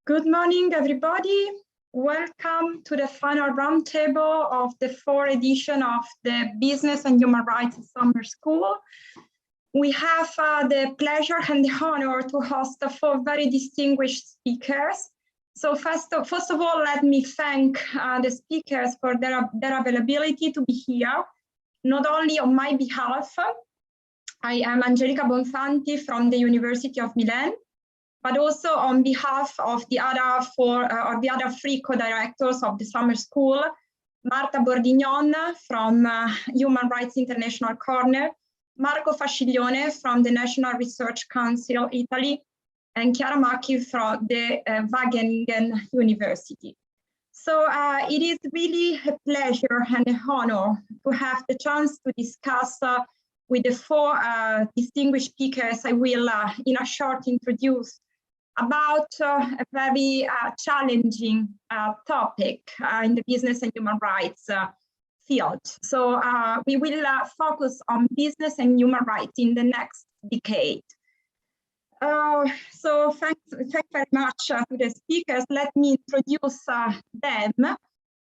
Good morning, everybody. Welcome to the final roundtable of the fourth edition of the Business and Human Rights Summer School. We have the pleasure and the honor to host four very distinguished speakers. So first of all, let me thank the speakers for their availability to be here, not only on my behalf. I am Angelica Bonfanti from the University of Milan, but also on behalf of the other three co-directors of the summer school, Marta Bordignon from Human Rights International Corner, Marco Fasciglione from the National Research Council Italy, and Chiara Macchi from the Wageningen University. So it is really a pleasure and an honor to have the chance to discuss with the four distinguished speakers I will in a short introduce about a very challenging topic in the business and human rights field. So we will focus on business and human rights in the next decade. So thanks very much to the speakers. Let me introduce them.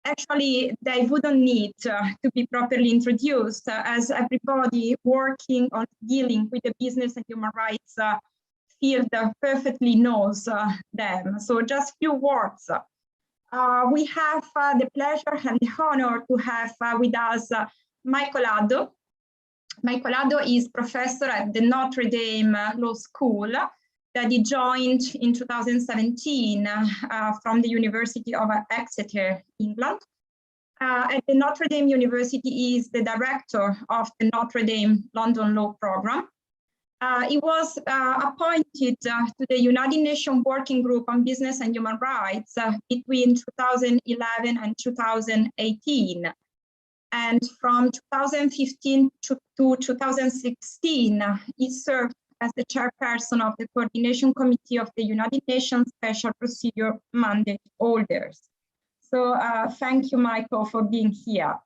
Actually, they wouldn't need to be properly introduced as everybody working on dealing with the business and human rights field perfectly knows them. So just few words. We have the pleasure and the honor to have with us Michael Addo. Michael Addo is professor at the Notre Dame Law School that he joined in 2017 from the University of Exeter, England. At the Notre Dame University, he is the director of the Notre Dame London Law Program. He was appointed to the United Nations Working Group on Business and Human Rights between 2011 and 2018. And from 2015 to 2016, he served as the chairperson of the Coordination Committee of the United Nations Special Procedure Mandate Holders. So thank you, Michael, for being here.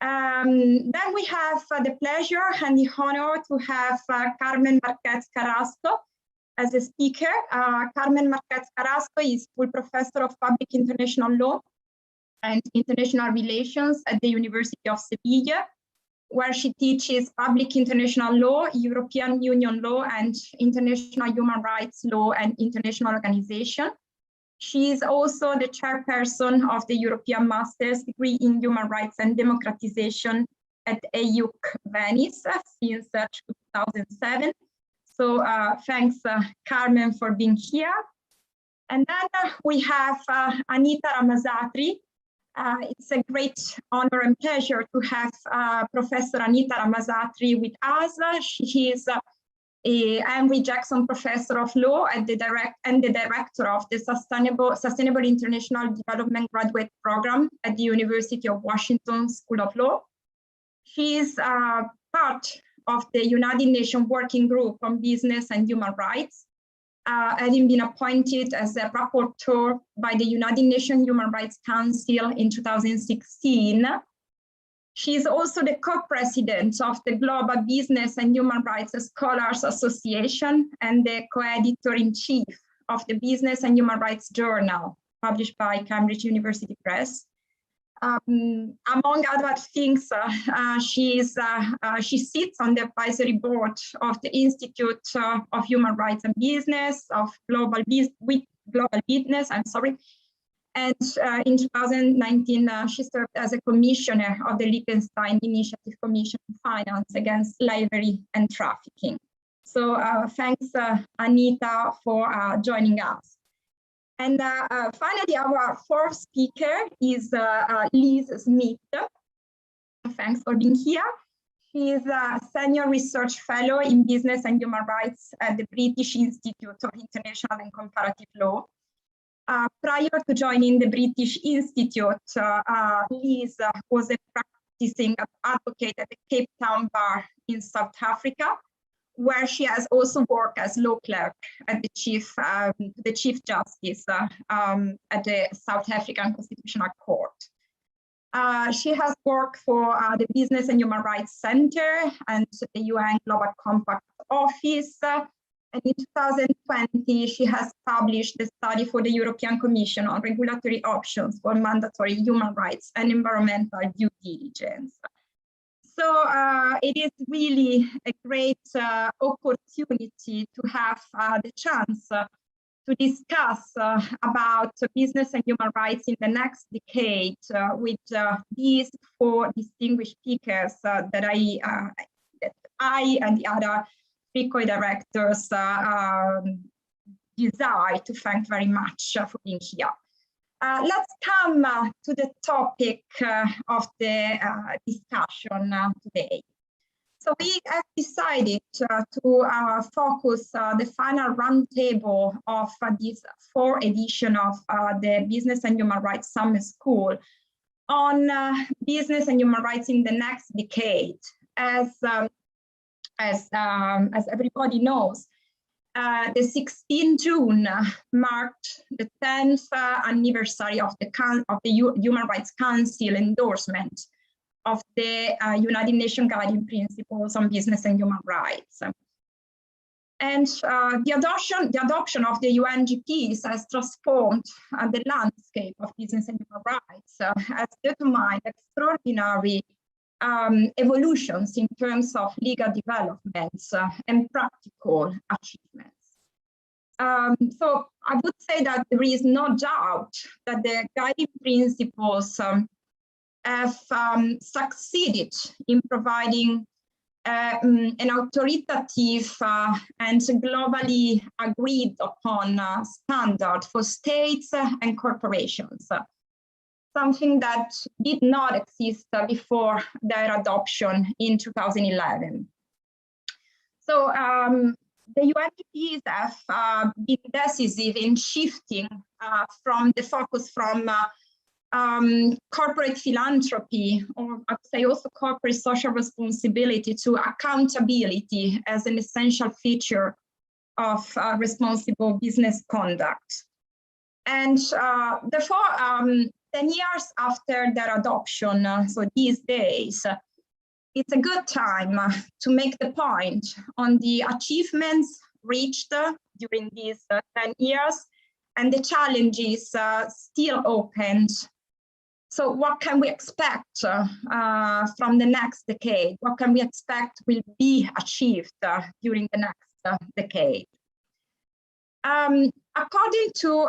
Then we have the pleasure and the honor to have Carmen Marquez Carrasco as a speaker. Carmen Marquez Carrasco is full professor of public international law and international relations at the University of Sevilla, where she teaches public international law, European Union law, and international human rights law and international organization. She is also the chairperson of the European Master's degree in Human Rights and Democratization at EUC Venice since 2007. So thanks, Carmen, for being here. And then we have Anita Ramazatri. It's a great honor and pleasure to have Professor Anita Ramazatri with us. She is Henry Jackson Professor of Law and the Director of the Sustainable International Development Graduate Program at the University of Washington School of Law. She is part of the United Nations Working Group on Business and Human Rights, having been appointed as a rapporteur by the United Nations Human Rights Council in 2016. She is also the co-president of the Global Business and Human Rights Scholars Association and the co-editor-in-chief of the Business and Human Rights Journal, published by Cambridge University Press. Among other things, she sits on the advisory board of the Institute of Human Rights and Business of Global Business. And in 2019, she served as a commissioner of the Liechtenstein Initiative Commission on Finance Against Slavery and Trafficking. So thanks, Anita, for joining us. And finally, our fourth speaker is Liz Smith. Thanks for being here. She is a senior research fellow in business and human rights at the British Institute of International and Comparative Law. Prior to joining the British Institute, Liz was a practicing advocate at the Cape Town Bar in South Africa, where she has also worked as law clerk at the Chief Justice at the South African Constitutional Court. She has worked for the Business and Human Rights Center and the UN Global Compact Office, And in 2020, she has published the study for the European Commission on regulatory options for mandatory human rights and environmental due diligence. So it is really a great opportunity to have the chance to discuss about business and human rights in the next decade with these four distinguished speakers that I and the other three co-directors desire to thank very much for being here. Let's come to the topic of the discussion today. So we have decided to focus the final roundtable of this fourth edition of the Business and Human Rights Summer School on business and human rights in the next decade. As everybody knows, the 16th June marked the 10th anniversary of the Human Rights Council endorsement of the United Nations Guiding Principles on Business and Human Rights. And the adoption of the UNGPs has transformed the landscape of business and human rights, has determined extraordinary evolutions in terms of legal developments and practical achievements. So I would say that there is no doubt that the guiding principles have succeeded in providing an authoritative and globally agreed upon standard for states and corporations, something that did not exist before their adoption in 2011. So the UNGPs have been decisive in shifting from the focus from corporate philanthropy, or I would say also corporate social responsibility, to accountability as an essential feature of responsible business conduct. And therefore, 10 years after their adoption, so these days, it's a good time to make the point on the achievements reached during these 10 years and the challenges still opened. So what can we expect from the next decade? What can we expect will be achieved during the next decade? According to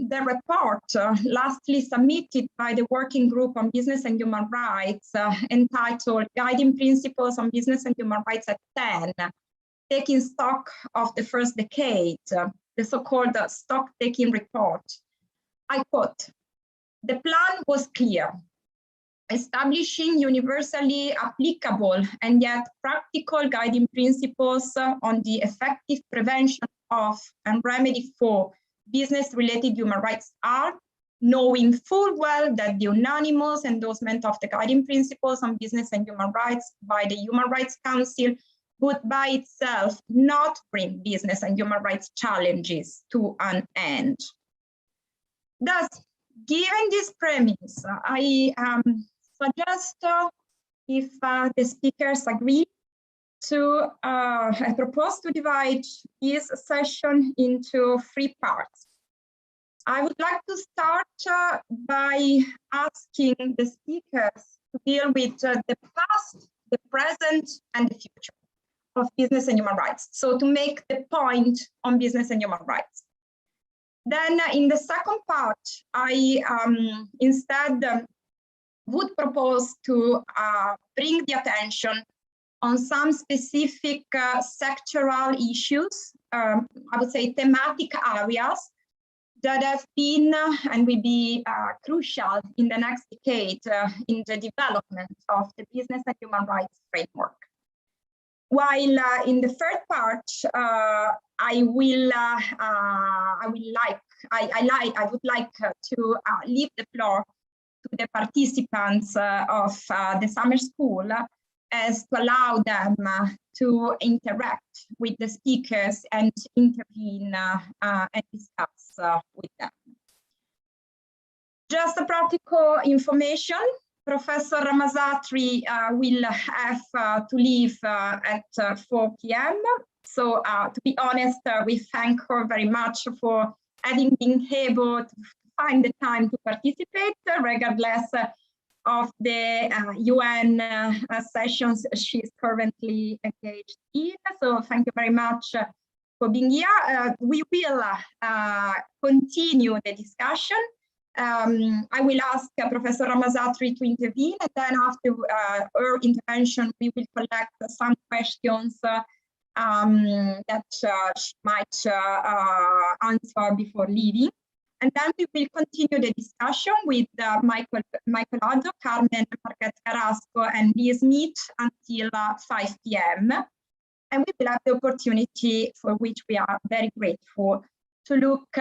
the report lastly submitted by the Working Group on Business and Human Rights, entitled Guiding Principles on Business and Human Rights at 10, taking stock of the first decade, the so-called stock-taking report, I quote, "The plan was clear, establishing universally applicable and yet practical guiding principles on the effective prevention of and remedy for business-related human rights are, knowing full well that the unanimous endorsement of the guiding principles on business and human rights by the Human Rights Council would by itself not bring business and human rights challenges to an end." Thus, given this premise, I suggest, if the speakers agree, I propose to divide this session into 3 parts. I would like to start by asking the speakers to deal with the past, the present, and the future of business and human rights. So to make the point on business and human rights. Then in the second part, I instead would propose to bring the attention on some specific sectoral issues, I would say thematic areas that have been and will be crucial in the next decade in the development of the business and human rights framework. While in the third part, I would like to leave the floor to the participants of the summer school, as to allow them to interact with the speakers and intervene and discuss with them. Just a practical information. Professor Ramazatri will have to leave at 4 p.m. So to be honest, we thank her very much for having been able to find the time to participate, regardless of the UN sessions she's currently engaged in. So thank you very much for being here. We will continue the discussion. I will ask Professor Ramazatri to intervene, and then after her intervention, we will collect some questions that she might answer before leaving. And then we will continue the discussion with Michael Oddo, Carmen Marquez Carrasco, and Liz Smith until 5 p.m. And we will have the opportunity, for which we are very grateful, to look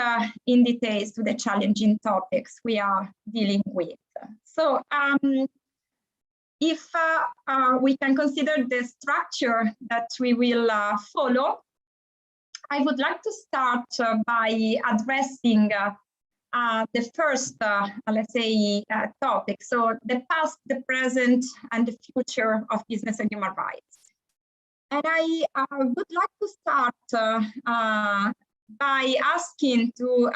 in details to the challenging topics we are dealing with. So if we can consider the structure that we will follow, I would like to start by addressing the first, let's say, topic. So the past, the present, and the future of business and human rights. And I would like to start by asking to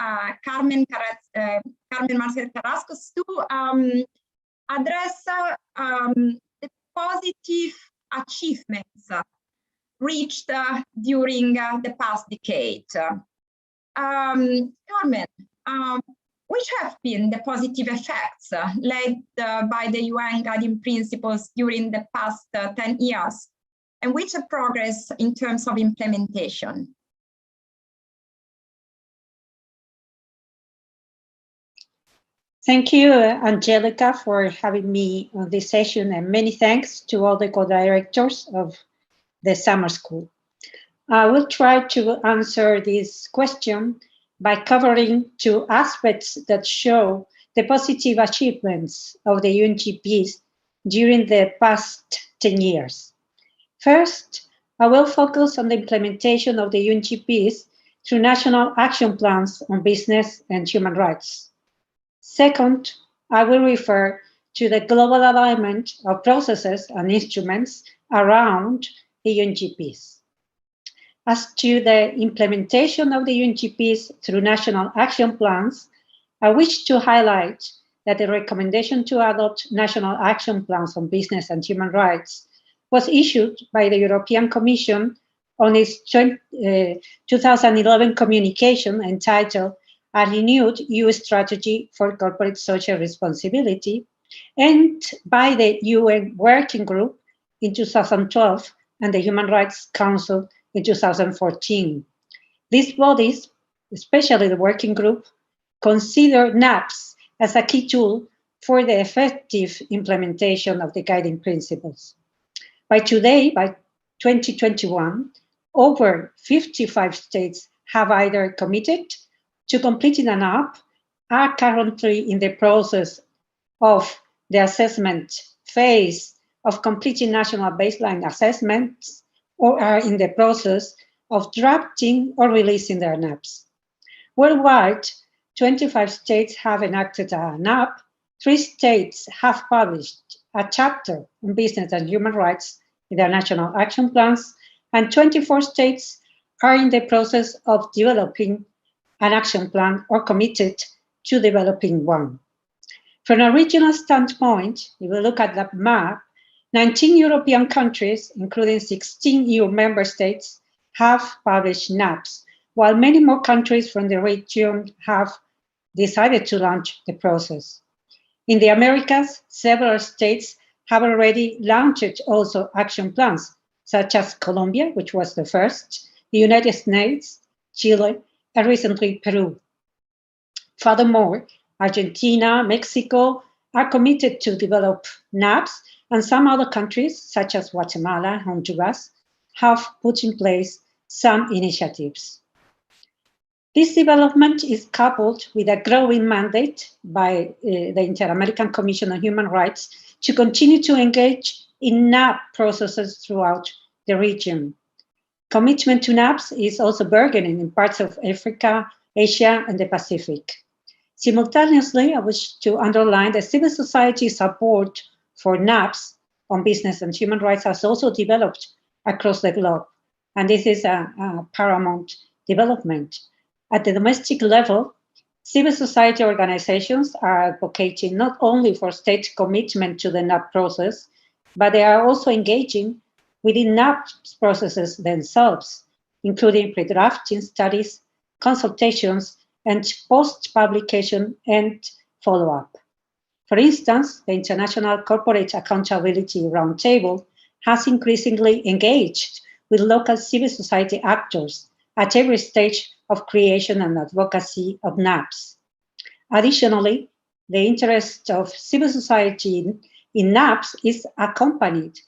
Carmen Marquez Carrasco to address the positive achievements reached during the past decade. Carmen, which have been the positive effects led by the UN Guiding Principles during the past 10 years, and which are progress in terms of implementation? Thank you, Angelica, for having me on this session, and many thanks to all the co-directors of the summer school. I will try to answer this question by covering two aspects that show the positive achievements of the UNGPs during the past 10 years. First, I will focus on the implementation of the UNGPs through national action plans on business and human rights. Second, I will refer to the global alignment of processes and instruments around the UNGPs. As to the implementation of the UNGPs through national action plans, I wish to highlight that the recommendation to adopt national action plans on business and human rights was issued by the European Commission on its 2011 communication entitled A Renewed EU Strategy for Corporate Social Responsibility, and by the UN Working Group in 2012 and the Human Rights Council in 2014. These bodies, especially the Working Group, consider NAPs as a key tool for the effective implementation of the guiding principles. By today, by 2021, over 55 states have either committed to completing an NAP, are currently in the process of the assessment phase of completing national baseline assessments, or are in the process of drafting or releasing their NAPs. Worldwide, 25 states have enacted a NAP, 3 states have published a chapter on business and human rights in their national action plans, and 24 states are in the process of developing an action plan or committed to developing one. From a regional standpoint, if we look at the map, 19 European countries, including 16 EU member states, have published NAPs, while many more countries from the region have decided to launch the process. In the Americas, several states have already launched also action plans, such as Colombia, which was the first, the United States, Chile, and recently Peru. Furthermore, Argentina, Mexico are committed to develop NAPs, and some other countries, such as Guatemala and Honduras, have put in place some initiatives. This development is coupled with a growing mandate by the Inter-American Commission on Human Rights to continue to engage in NAP processes throughout the region. Commitment to NAPs is also burgeoning in parts of Africa, Asia, and the Pacific. Simultaneously, I wish to underline that civil society support for NAPs on business and human rights has also developed across the globe. and this is a paramount development. At the domestic level, civil society organizations are advocating not only for state commitment to the NAP process, but they are also engaging within NAP processes themselves, including pre-drafting studies, consultations, and post-publication and follow-up. For instance, the International Corporate Accountability Roundtable has increasingly engaged with local civil society actors at every stage of creation and advocacy of NAPs. Additionally, the interest of civil society in NAPs is accompanied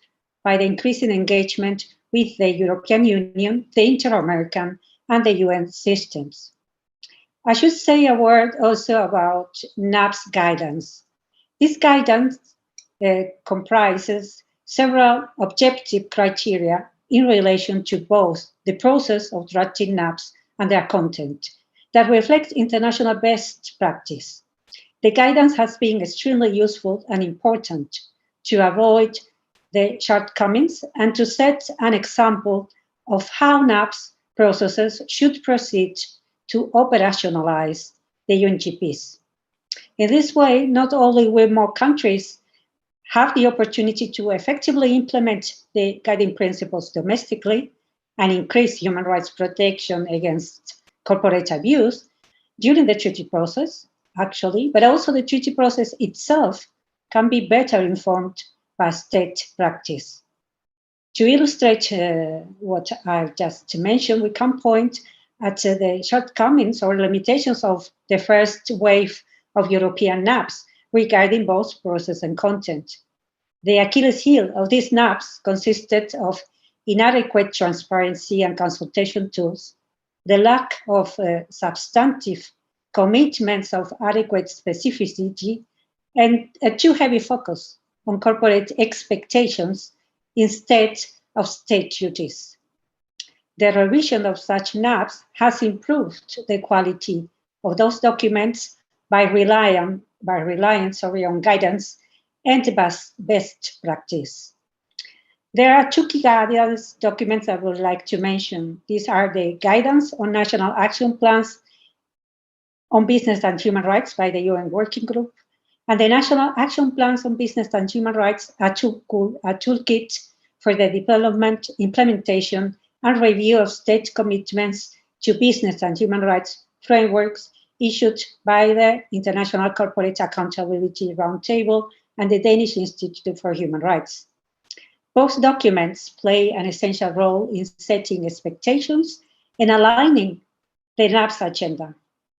by the increasing engagement with the European Union, the Inter-American, and the UN systems. I should say a word also about NAPs guidance. This guidance comprises several objective criteria in relation to both the process of drafting NAPs and their content that reflect international best practice. The guidance has been extremely useful and important to avoid the shortcomings and to set an example of how NAPs processes should proceed to operationalize the UNGPs. In this way, not only will more countries have the opportunity to effectively implement the guiding principles domestically and increase human rights protection against corporate abuse during the treaty process, actually, but also the treaty process itself can be better informed by state practice. To illustrate what I've just mentioned, we can point at the shortcomings or limitations of the first wave of European NAPs regarding both process and content. The Achilles heel of these NAPs consisted of inadequate transparency and consultation tools, the lack of substantive commitments of adequate specificity, and a too heavy focus on corporate expectations instead of state duties. The revision of such NAPs has improved the quality of those documents by relying on guidance and best practice. There are two key guidance documents I would like to mention. These are the Guidance on National Action Plans on Business and Human Rights by the UN Working Group, and the National Action Plans on Business and Human Rights, a toolkit for the development, implementation, and review of state commitments to business and human rights frameworks issued by the International Corporate Accountability Roundtable and the Danish Institute for Human Rights. Both documents play an essential role in setting expectations and aligning the NAP's agenda.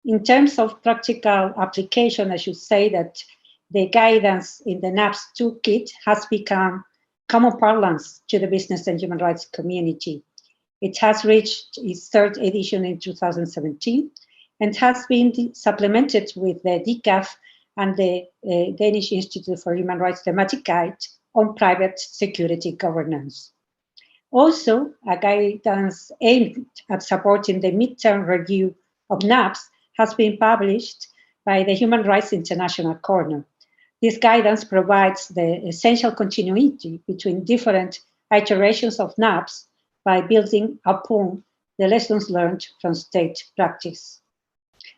In terms of practical application, I should say that the guidance in the NAP's toolkit has become common parlance to the business and human rights community. It has reached its third edition in 2017 and has been supplemented with the DCAF and the Danish Institute for Human Rights thematic guide on private security governance. Also, a guidance aimed at supporting the midterm review of NAPs has been published by the Human Rights International Corner. This guidance provides the essential continuity between different iterations of NAPs by building upon the lessons learned from state practice.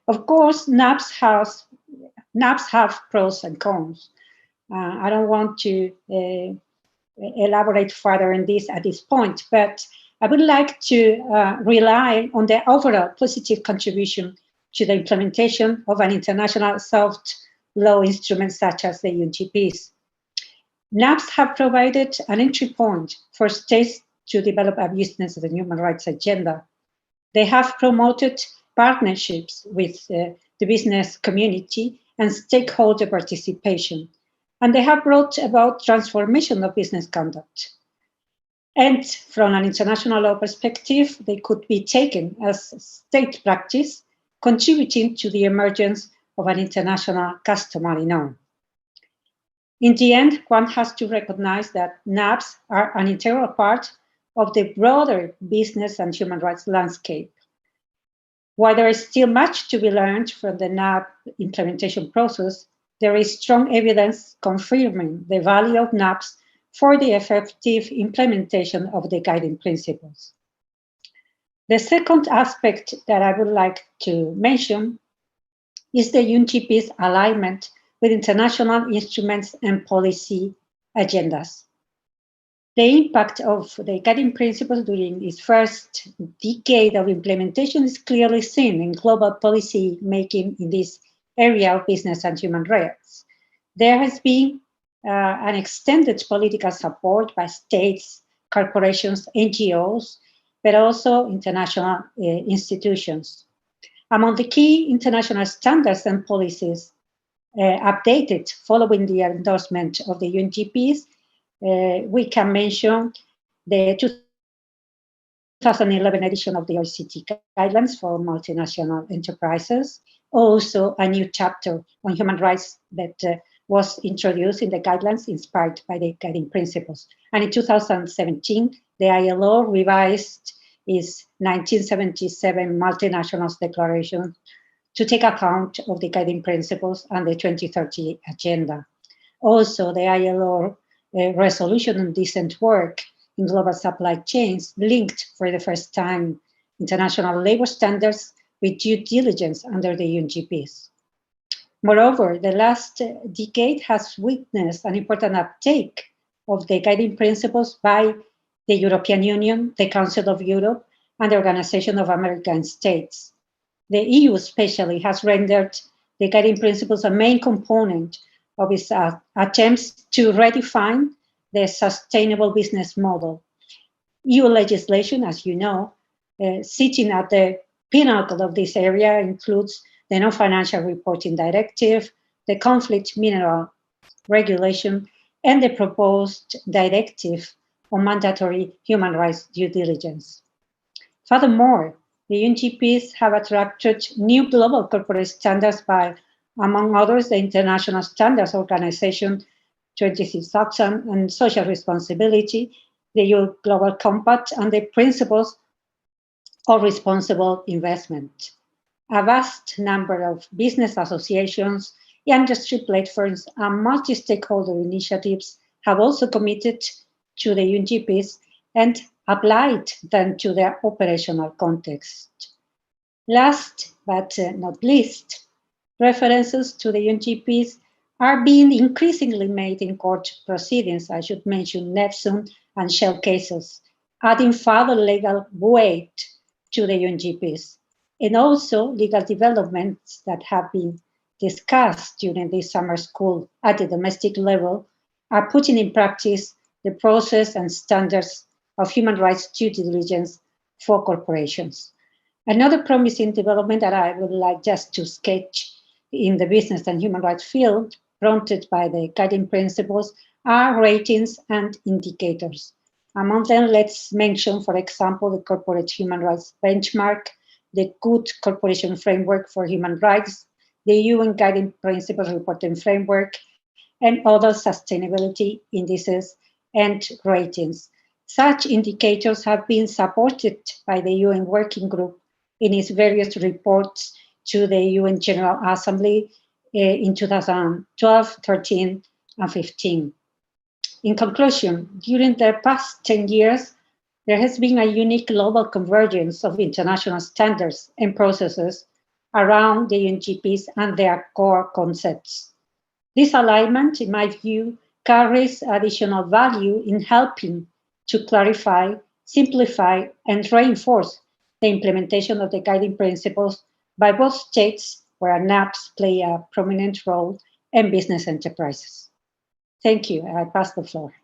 Of course, NAPs have pros and cons. I don't want to elaborate further on this at this point, but I would like to rely on the overall positive contribution to the implementation of an international soft law instrument such as the UNGPs. NAPs have provided an entry point for states to develop a business and human rights agenda. They have promoted partnerships with the business community and stakeholder participation, and they have brought about transformation of business conduct. And from an international law perspective, they could be taken as state practice, contributing to the emergence of an international customary norm. In the end, one has to recognize that NAPs are an integral part of the broader business and human rights landscape. While there is still much to be learned from the NAP implementation process, there is strong evidence confirming the value of NAPs for the effective implementation of the guiding principles. The second aspect that I would like to mention is the UNGP's alignment with international instruments and policy agendas. The impact of the guiding principles during its first decade of implementation is clearly seen in global policy making in this area of business and human rights. There has been an extended political support by states, corporations, NGOs, but also international institutions. Among the key international standards and policies updated following the endorsement of the UNGPs, we can mention the 2011 edition of the OECD guidelines for multinational enterprises, also a new chapter on human rights that was introduced in the guidelines inspired by the guiding principles. And in 2017, the ILO revised its 1977 Multinationals Declaration to take account of the guiding principles and the 2030 agenda. Also, the ILO resolution on decent work in global supply chains linked for the first time international labor standards with due diligence under the UNGPs. Moreover, the last decade has witnessed an important uptake of the guiding principles by the European Union, the Council of Europe, and the Organization of American States. The EU especially has rendered the guiding principles a main component of its attempts to redefine the sustainable business model. EU legislation, as you know, sitting at the pinnacle of this area includes the Non-Financial Reporting Directive, the Conflict Mineral Regulation, and the proposed directive on mandatory human rights due diligence. Furthermore, the UNGPs have attracted new global corporate standards by, among others, the International Standards Organization 26,000 and social responsibility, the EU Global Compact, and the principles of responsible investment. A vast number of business associations, industry platforms, and multi-stakeholder initiatives have also committed to the UNGPs and applied them to their operational context. Last but not least, references to the UNGPs are being increasingly made in court proceedings. I should mention Neptune and Shell cases, adding further legal weight to the UNGPs, and also legal developments that have been discussed during this summer school at the domestic level are putting in practice the process and standards of human rights due diligence for corporations. Another promising development that I would like just to sketch in the business and human rights field, prompted by the guiding principles, are ratings and indicators. Among them, let's mention, for example, the Corporate Human Rights Benchmark, the Good Corporation Framework for Human Rights, the UN Guiding Principles Reporting Framework, and other sustainability indices and ratings. Such indicators have been supported by the UN Working Group in its various reports to the UN General Assembly in 2012, 13, and 15. In conclusion, during the past 10 years, there has been a unique global convergence of international standards and processes around the UNGPs and their core concepts. This alignment, in my view, carries additional value in helping to clarify, simplify, and reinforce the implementation of the guiding principles by both states, where NAPs play a prominent role, and business enterprises. Thank you. I pass the floor.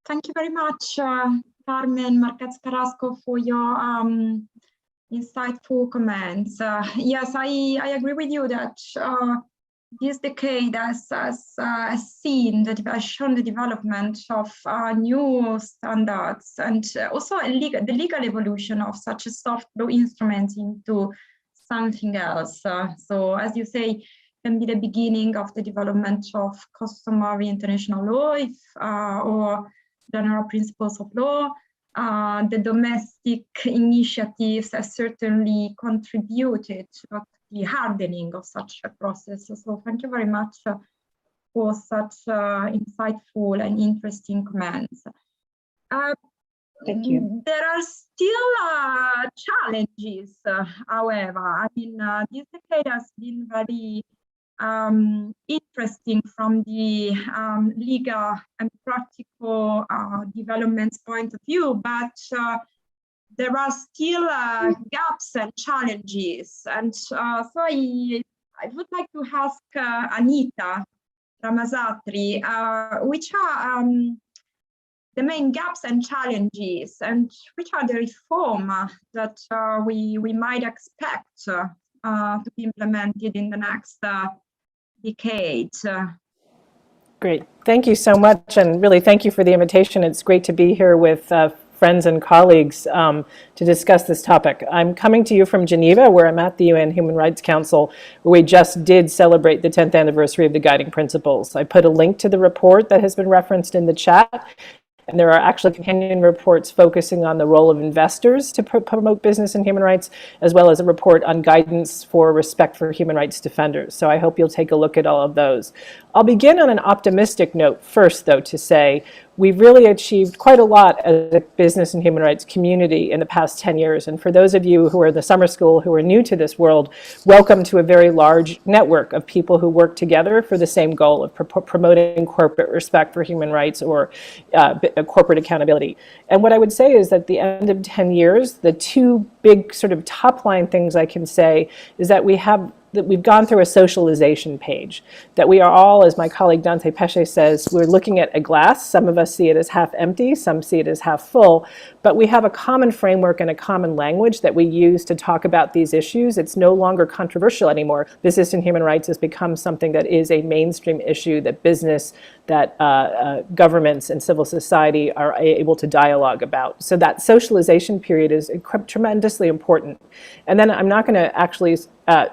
Thank you very much, Carmen Marquez Carrasco, for your insightful comments. Yes, I agree with you that this decade has shown the development of new standards and also the legal evolution of such a soft law instrument into something else. So as you say, can be the beginning of the development of customary international law or general principles of law. The domestic initiatives have certainly contributed to the hardening of such a process. So thank you very much for such insightful and interesting comments. Thank you. There are still challenges, however. I mean, this decade has been very interesting from the legal and practical developments point of view, but there are still gaps and challenges. And so I would like to ask Anita Ramazatri, which are the main gaps and challenges, and which are the reform that we might expect to be implemented in the next decade. Great, thank you so much, and really thank you for the invitation. It's great to be here with friends and colleagues to discuss this topic. I'm coming to you from Geneva, where I'm at the UN Human Rights Council, where we just did celebrate the 10th anniversary of the Guiding Principles. I put a link to the report that has been referenced in the chat. And there are actually companion reports focusing on the role of investors to promote business and human rights, as well as a report on guidance for respect for human rights defenders. So I hope you'll take a look at all of those. I'll begin on an optimistic note first, though, to say we've really achieved quite a lot as a business and human rights community in the past 10 years. And for those of you who are in the summer school who are new to this world, welcome to a very large network of people who work together for the same goal of promoting corporate respect for human rights or corporate accountability. And what I would say is that at the end of 10 years, the two big sort of top line things I can say is that we've gone through a socialization page, that we are all, as my colleague Dante Pesce says, we're looking at a glass. Some of us see it as half empty, some see it as half full, but we have a common framework and a common language that we use to talk about these issues. It's no longer controversial anymore. Business and human rights has become something that is a mainstream issue that business, that governments and civil society are able to dialogue about. So that socialization period is tremendously important. And then I'm not going to actually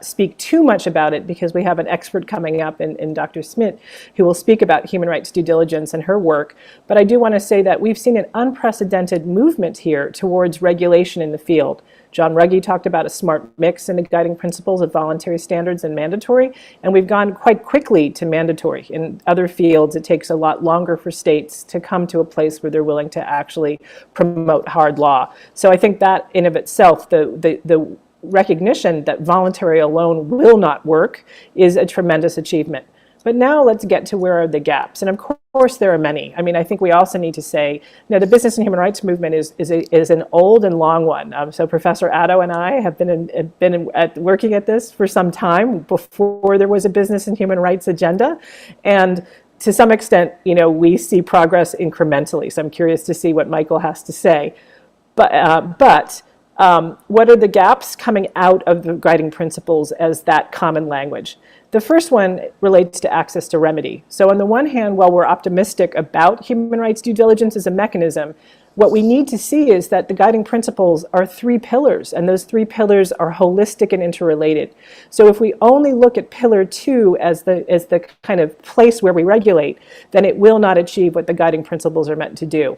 speak too much about it because we have an expert coming up in Dr. Smith who will speak about human rights due diligence and her work. But I do want to say that we've seen an unprecedented movement here towards regulation in the field. John Ruggie talked about a smart mix in the guiding principles of voluntary standards and mandatory, and we've gone quite quickly to mandatory. In other fields, it takes a lot longer for states to come to a place where they're willing to actually promote hard law. So I think that in of itself, the recognition that voluntary alone will not work is a tremendous achievement. But now let's get to where are the gaps. And of course there are many. I mean, I think we also need to say, the business and human rights movement is an old and long one. So Professor Addo and I have been working at this for some time before there was a business and human rights agenda. And to some extent, we see progress incrementally. So I'm curious to see what Michael has to say. But what are the gaps coming out of the guiding principles as that common language? The first one relates to access to remedy. So on the one hand, while we're optimistic about human rights due diligence as a mechanism, what we need to see is that the guiding principles are three pillars, and those three pillars are holistic and interrelated. So if we only look at pillar 2 as the kind of place where we regulate, then it will not achieve what the guiding principles are meant to do.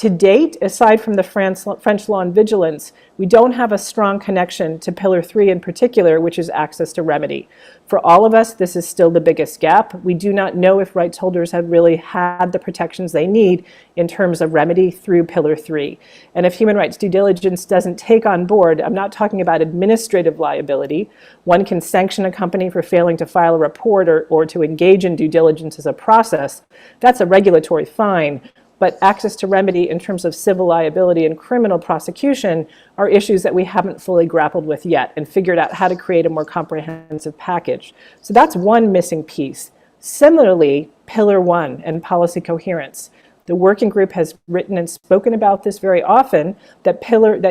To date, aside from the French law and vigilance, we don't have a strong connection to Pillar 3 in particular, which is access to remedy. For all of us, this is still the biggest gap. We do not know if rights holders have really had the protections they need in terms of remedy through Pillar 3. And if human rights due diligence doesn't take on board, I'm not talking about administrative liability. One can sanction a company for failing to file a report or to engage in due diligence as a process. That's a regulatory fine. But access to remedy in terms of civil liability and criminal prosecution are issues that we haven't fully grappled with yet and figured out how to create a more comprehensive package. So that's one missing piece. Similarly, Pillar 1 and policy coherence. The working group has written and spoken about this very often, that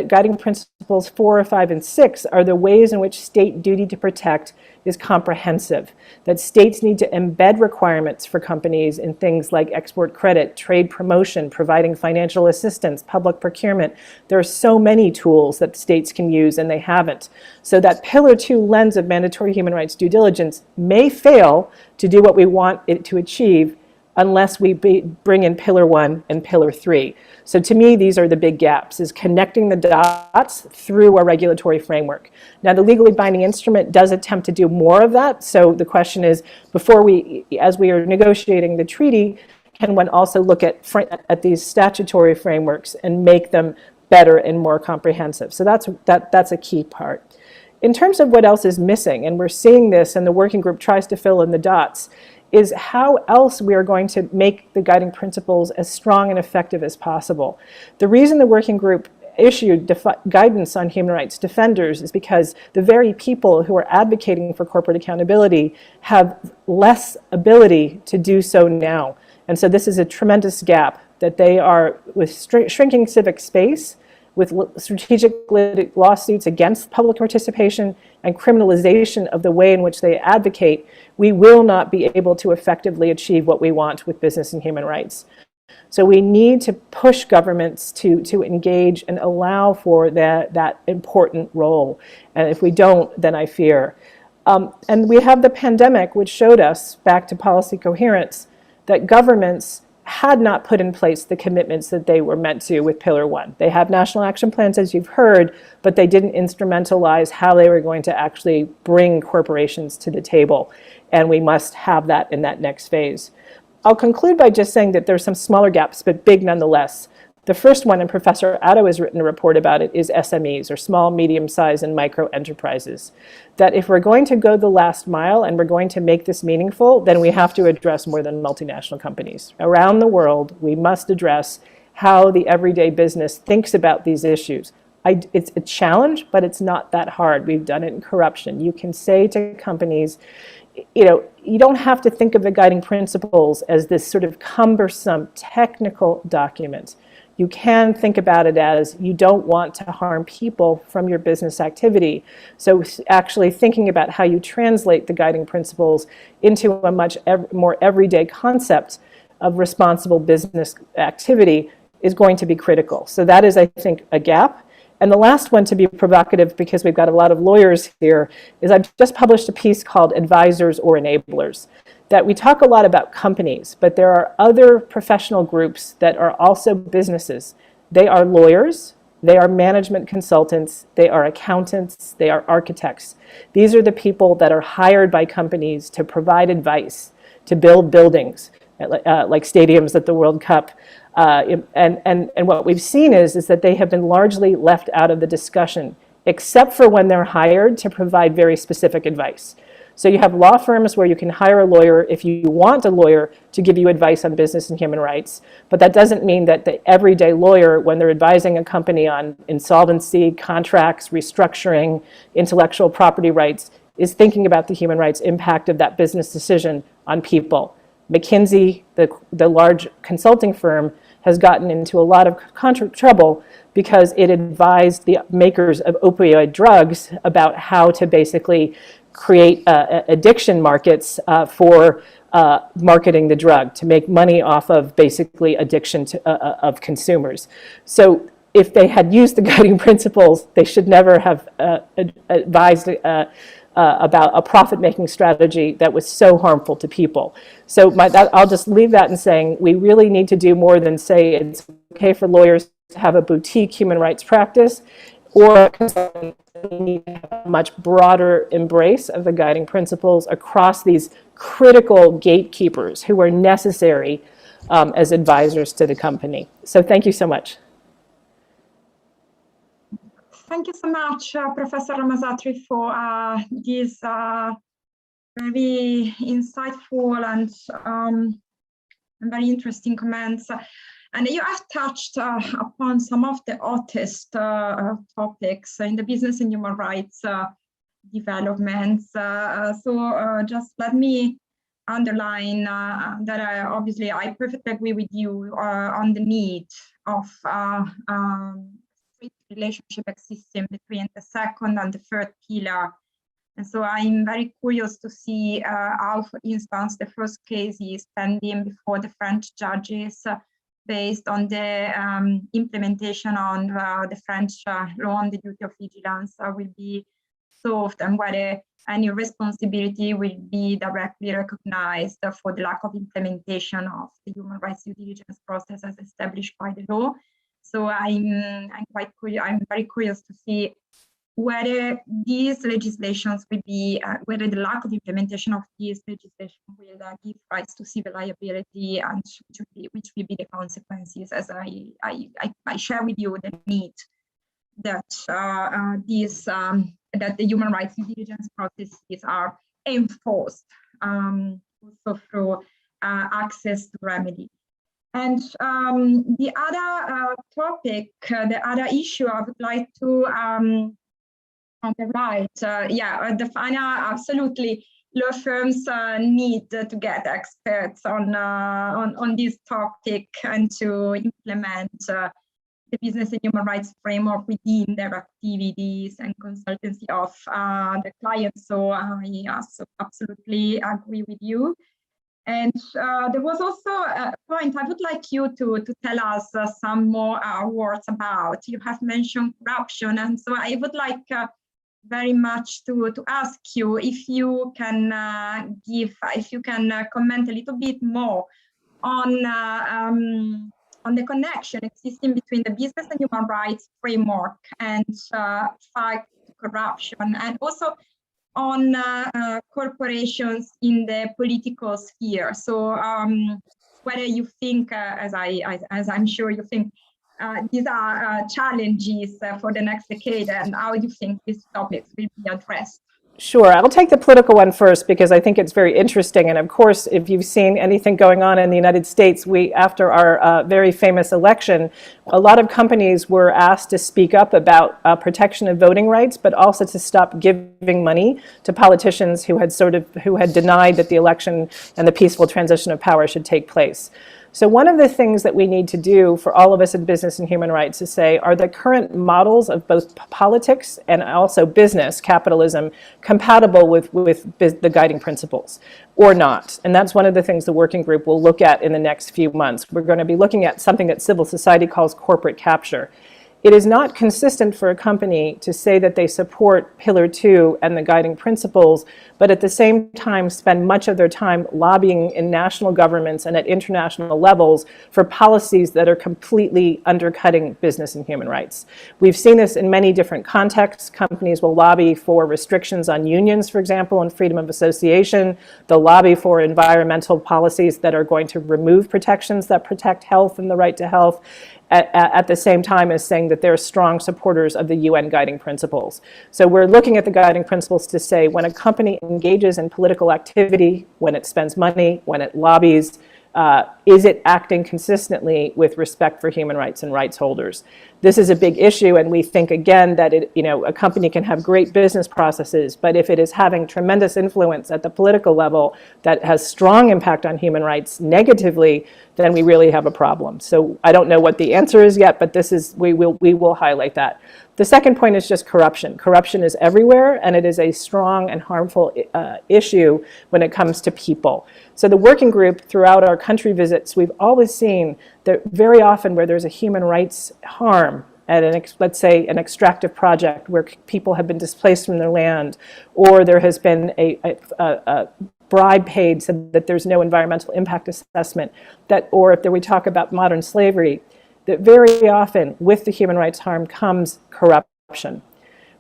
guiding principles 4, 5, and 6 are the ways in which state duty to protect is comprehensive, that states need to embed requirements for companies in things like export credit, trade promotion, providing financial assistance, public procurement. There are so many tools that states can use and they haven't. So that Pillar 2 lens of mandatory human rights due diligence may fail to do what we want it to achieve unless we bring in Pillar 1 and Pillar 3. So to me, these are the big gaps, is connecting the dots through a regulatory framework. Now, the legally binding instrument does attempt to do more of that. So the question is, as we are negotiating the treaty, can one also look at these statutory frameworks and make them better and more comprehensive? So that's a key part. In terms of what else is missing, and we're seeing this, and the working group tries to fill in the dots, is how else we are going to make the guiding principles as strong and effective as possible. The reason the working group issued guidance on human rights defenders is because the very people who are advocating for corporate accountability have less ability to do so now. And so this is a tremendous gap that they are, with shrinking civic space, with strategic lawsuits against public participation and criminalization of the way in which they advocate, we will not be able to effectively achieve what we want with business and human rights. So we need to push governments to engage and allow for that important role. And if we don't, then I fear. And we have the pandemic, which showed us, back to policy coherence, that governments had not put in place the commitments that they were meant to with Pillar 1. They have national action plans, as you've heard, but they didn't instrumentalize how they were going to actually bring corporations to the table. And we must have that in that next phase. I'll conclude by just saying that there's some smaller gaps, but big nonetheless. The first one, and Professor Addo has written a report about it, is SMEs, or small, medium-sized, and micro enterprises. That if we're going to go the last mile and we're going to make this meaningful, then we have to address more than multinational companies. Around the world, we must address how the everyday business thinks about these issues. It's a challenge, but it's not that hard. We've done it in corruption. You can say to companies, you don't have to think of the guiding principles as this sort of cumbersome technical document. You can think about it as you don't want to harm people from your business activity. So actually thinking about how you translate the guiding principles into a much more everyday concept of responsible business activity is going to be critical. So that is, I think, a gap. And the last one, to be provocative, because we've got a lot of lawyers here, is I've just published a piece called Advisors or Enablers. That we talk a lot about companies, but there are other professional groups that are also businesses. They are lawyers, they are management consultants, they are accountants, they are architects. These are the people that are hired by companies to provide advice, to build buildings, like stadiums at the World Cup. And what we've seen is that they have been largely left out of the discussion, except for when they're hired to provide very specific advice. So you have law firms where you can hire a lawyer if you want a lawyer to give you advice on business and human rights. But that doesn't mean that the everyday lawyer, when they're advising a company on insolvency, contracts, restructuring, intellectual property rights, is thinking about the human rights impact of that business decision on people. McKinsey, the large consulting firm, has gotten into a lot of trouble because it advised the makers of opioid drugs about how to basically create addiction markets for marketing the drug, to make money off of basically addiction of consumers. So if they had used the guiding principles, they should never have advised about a profit-making strategy that was so harmful to people. So I'll just leave that in saying we really need to do more than say it's okay for lawyers to have a boutique human rights practice, or we need to have a much broader embrace of the guiding principles across these critical gatekeepers who are necessary as advisors to the company. So thank you so much. Thank you so much, Professor Ramazatri, for these very insightful and very interesting comments. And you have touched upon some of the hottest topics in the business and human rights developments. So just let me underline that I perfectly agree with you on the need of relationship existing between the second and the third pillar. And so I'm very curious to see how, for instance, the first case is pending before the French judges based on the implementation on the French law on the duty of vigilance will be solved, and whether any responsibility will be directly recognized for the lack of implementation of the human rights due diligence process as established by the law. So I'm very curious to see whether these legislations will be, whether the lack of implementation of these legislation will give rise to civil liability, and which will be the consequences, as I share with you the need that that the human rights due diligence processes are enforced, also through access to remedy. And the other topic, the other issue I would like to on the right, the final, absolutely, law firms need to get experts on this topic and to implement the business and human rights framework within their activities and consultancy of the clients. So I also absolutely agree with you. And there was also a point I would like you to tell us some more words about. You have mentioned corruption, and so I would like very much to ask you if you can comment a little bit more on the connection existing between the business and human rights framework and fight corruption, and also on corporations in the political sphere. So whether you think, as I'm sure you think, these are challenges for the next decade, and how you think these topics will be addressed. Sure, I'll take the political one first because I think it's very interesting. And of course, if you've seen anything going on in the United States, after our very famous election, a lot of companies were asked to speak up about protection of voting rights, but also to stop giving money to politicians who had denied that the election and the peaceful transition of power should take place. So one of the things that we need to do for all of us in business and human rights is say, are the current models of both politics and also business, capitalism, compatible with the guiding principles or not? And that's one of the things the working group will look at in the next few months. We're going to be looking at something that civil society calls corporate capture. It is not consistent for a company to say that they support Pillar 2 and the guiding principles, but at the same time spend much of their time lobbying in national governments and at international levels for policies that are completely undercutting business and human rights. We've seen this in many different contexts. Companies will lobby for restrictions on unions, for example, and freedom of association. They'll lobby for environmental policies that are going to remove protections that protect health and the right to health, at the same time as saying that they're strong supporters of the UN guiding principles. So we're looking at the guiding principles to say when a company engages in political activity, when it spends money, when it lobbies, is it acting consistently with respect for human rights and rights holders? This is a big issue, and we think again that a company can have great business processes, but if it is having tremendous influence at the political level that has strong impact on human rights negatively, then we really have a problem. So I don't know what the answer is yet, but we will highlight that. The second point is just corruption. Corruption is everywhere, and it is a strong and harmful issue when it comes to people. So the working group, throughout our country visits, we've always seen that very often where there's a human rights harm at let's say an extractive project where people have been displaced from their land, or there has been a bribe paid so that there's no environmental impact assessment, or if we talk about modern slavery, that very often with the human rights harm comes corruption.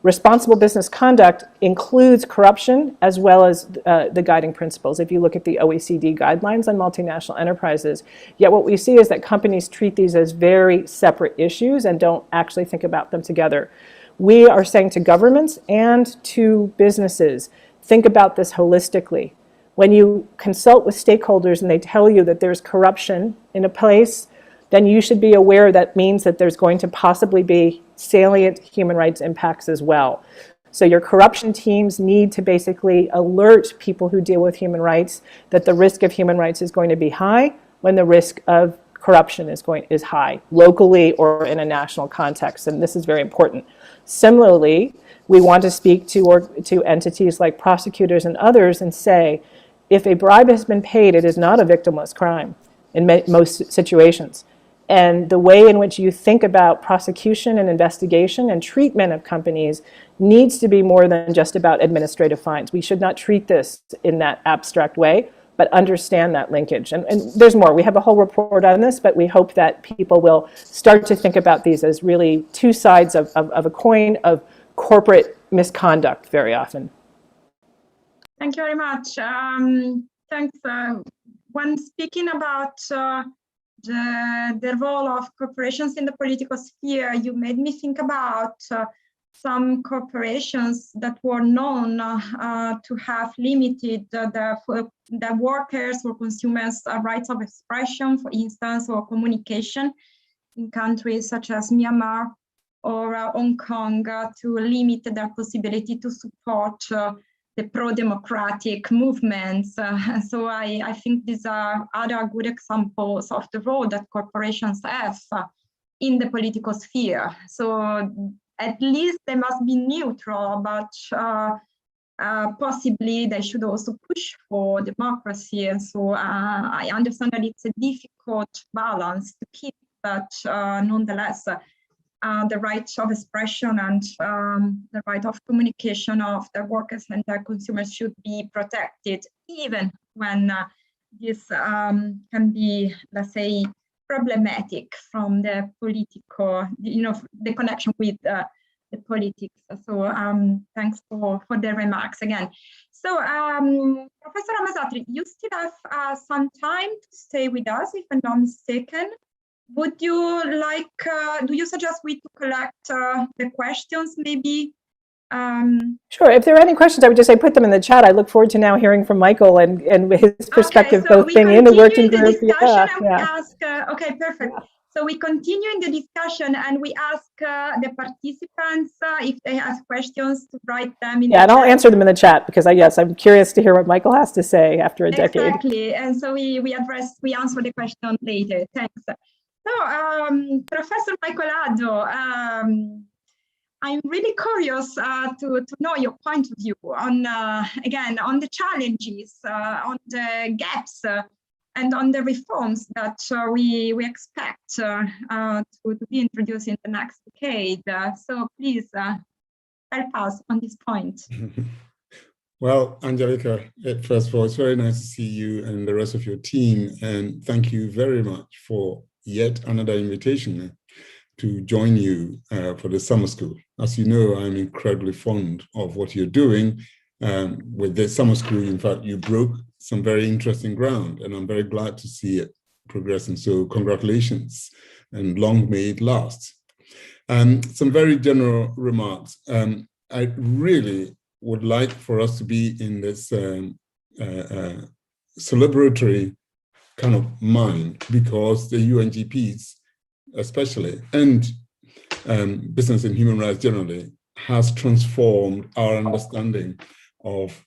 Responsible business conduct includes corruption as well as the guiding principles. If you look at the OECD guidelines on multinational enterprises, yet what we see is that companies treat these as very separate issues and don't actually think about them together. We are saying to governments and to businesses, think about this holistically. When you consult with stakeholders and they tell you that there's corruption in a place, then you should be aware that means that there's going to possibly be salient human rights impacts as well. So your corruption teams need to basically alert people who deal with human rights that the risk of human rights is going to be high when the risk of corruption is high, locally or in a national context, and this is very important. Similarly, we want to speak to entities like prosecutors and others and say, if a bribe has been paid, it is not a victimless crime in most situations. And the way in which you think about prosecution and investigation and treatment of companies needs to be more than just about administrative fines. We should not treat this in that abstract way, but understand that linkage. And there's more. We have a whole report on this, but we hope that people will start to think about these as really two sides of a coin of corporate misconduct very often. Thank you very much. Thanks. When speaking about the role of corporations in the political sphere, you made me think about some corporations that were known to have limited the workers or consumers' rights of expression, for instance, or communication in countries such as Myanmar or Hong Kong to limit their possibility to support the pro-democratic movements. So I think these are other good examples of the role that corporations have in the political sphere. So at least they must be neutral, but possibly they should also push for democracy. And so I understand that it's a difficult balance to keep, but nonetheless, the right of expression and the right of communication of the workers and the consumers should be protected, even when this can be, let's say, problematic from the political, the connection with the politics. So thanks for the remarks again. So Professor Ramazatri, you still have some time to stay with us, if I'm not mistaken. Would you like, do you suggest we to collect the questions maybe? Sure, if there are any questions, I would just say put them in the chat. I look forward to now hearing from Michael and his perspective, okay, so both being in the working group. Okay, perfect. Yeah. So we continue in the discussion and we ask the participants if they have questions to write them in the and chat. I'll answer them in the chat because I'm curious to hear what Michael has to say after a decade. Exactly, and so we answer the question later. Thanks. So, Professor Michael Addo, I'm really curious to know your point of view on, again, on the challenges, on the gaps, and on the reforms that we expect to be introduced in the next decade. So please help us on this point. Well, Angelica, first of all, it's very nice to see you and the rest of your team, and thank you very much for yet another invitation to join you for the summer school. As you know, I'm incredibly fond of what you're doing with the summer school. In fact, you broke some very interesting ground, and I'm very glad to see it progressing. So congratulations, and long may it last. Some very general remarks. I really would like for us to be in this celebratory kind of mind, because the UNGPs especially, and business and human rights generally, has transformed our understanding of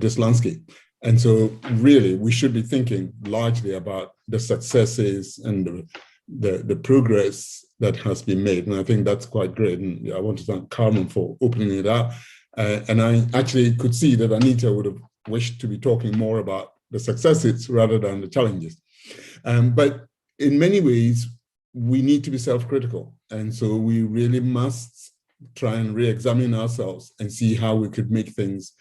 this landscape. And so really we should be thinking largely about the successes and the progress that has been made. And I think that's quite great. And I want to thank Carmen for opening it up. And I actually could see that Anita would have wished to be talking more about the successes rather than the challenges. But in many ways, we need to be self-critical. And so we really must try and re-examine ourselves and see how we could make things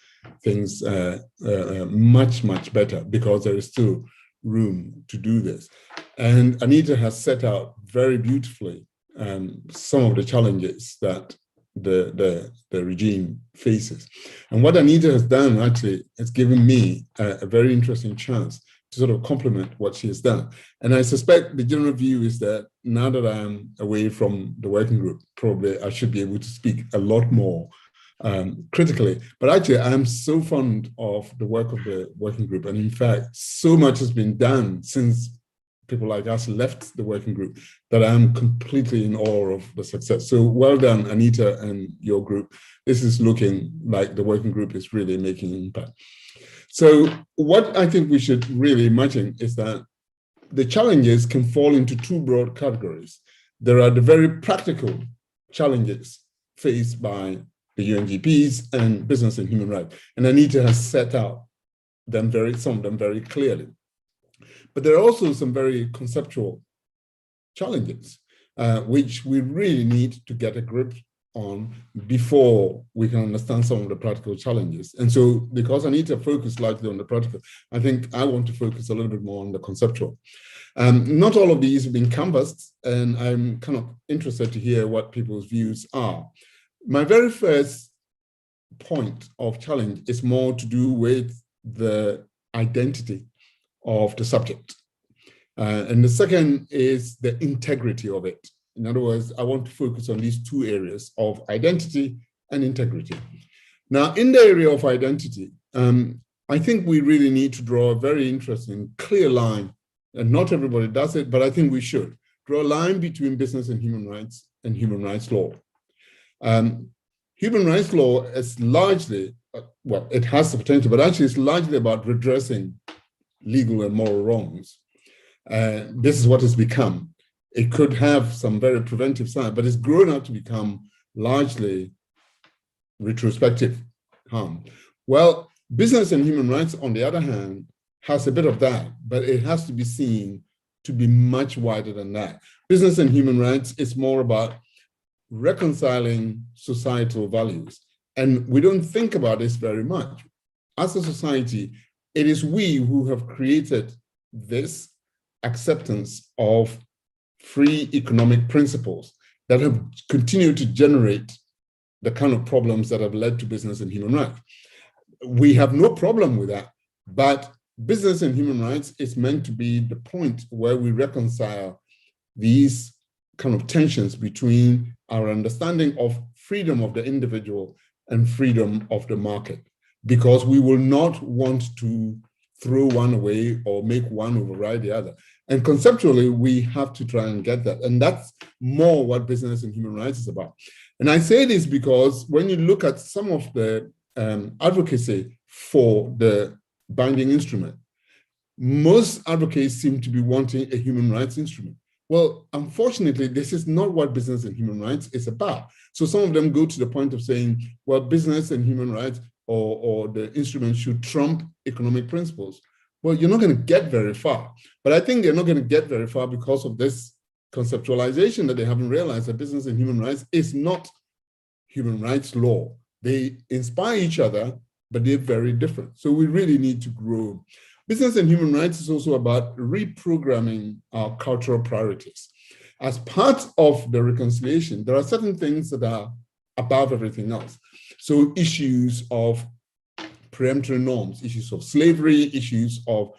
much, much better, because there is still room to do this. And Anita has set out very beautifully some of the challenges that the regime faces. And what Anita has done actually has given me a very interesting chance to sort of complement what she has done. And I suspect the general view is that now that I'm away from the working group, probably I should be able to speak a lot more critically. But actually, I'm so fond of the work of the working group. And in fact, so much has been done since people like us left the working group that I'm completely in awe of the success. So well done, Anita and your group. This is looking like the working group is really making an impact. So what I think we should really imagine is that the challenges can fall into two broad categories. There are the very practical challenges faced by the UNGPs and business and human rights. And Anita has set out some of them very clearly. But there are also some very conceptual challenges, which we really need to get a grip on before we can understand some of the practical challenges. And so, because Anita focused largely on the practical, I think I want to focus a little bit more on the conceptual. Not all of these have been canvassed, and I'm kind of interested to hear what people's views are. My very first point of challenge is more to do with the identity of the subject. And the second is the integrity of it. In other words, I want to focus on these two areas of identity and integrity. Now, in the area of identity, I think we really need to draw a very interesting, clear line, and not everybody does it, but I think we should draw a line between business and human rights law. Human rights law is largely, well, it has the potential, but actually it's largely about redressing legal and moral wrongs. This is what it's become. It could have some very preventive side, but it's grown up to become largely retrospective harm. Well, business and human rights, on the other hand, has a bit of that, but it has to be seen to be much wider than that. Business and human rights is more about reconciling societal values. And we don't think about this very much. As a society, it is we who have created this acceptance of free economic principles that have continued to generate the kind of problems that have led to business and human rights. We have no problem with that, but business and human rights is meant to be the point where we reconcile these kind of tensions between our understanding of freedom of the individual and freedom of the market, because we will not want to throw one away or make one override the other. And conceptually, we have to try and get that. And that's more what business and human rights is about. And I say this because when you look at some of the advocacy for the binding instrument, most advocates seem to be wanting a human rights instrument. Well, unfortunately, this is not what business and human rights is about. So some of them go to the point of saying, well, business and human rights or the instrument should trump economic principles. Well, you're not going to get very far. But I think they're not going to get very far because of this conceptualization that they haven't realized that business and human rights is not human rights law. They inspire each other, but they're very different. So we really need to grow. Business and human rights is also about reprogramming our cultural priorities. As part of the reconciliation, there are certain things that are above everything else. So issues of peremptory norms, issues of slavery, issues of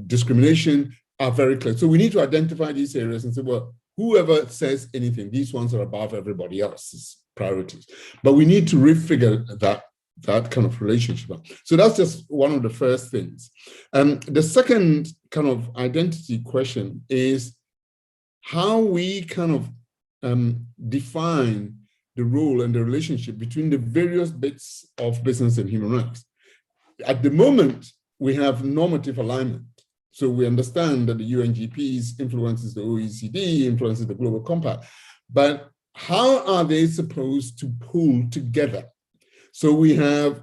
discrimination are very clear. So we need to identify these areas and say, well, whoever says anything, these ones are above everybody else's priorities. But we need to refigure that kind of relationship. So that's just one of the first things. The second kind of identity question is how we kind of define the role and the relationship between the various bits of business and human rights. At the moment, we have normative alignment. So we understand that the UNGPs influences the OECD, influences the Global Compact, but how are they supposed to pull together? So we have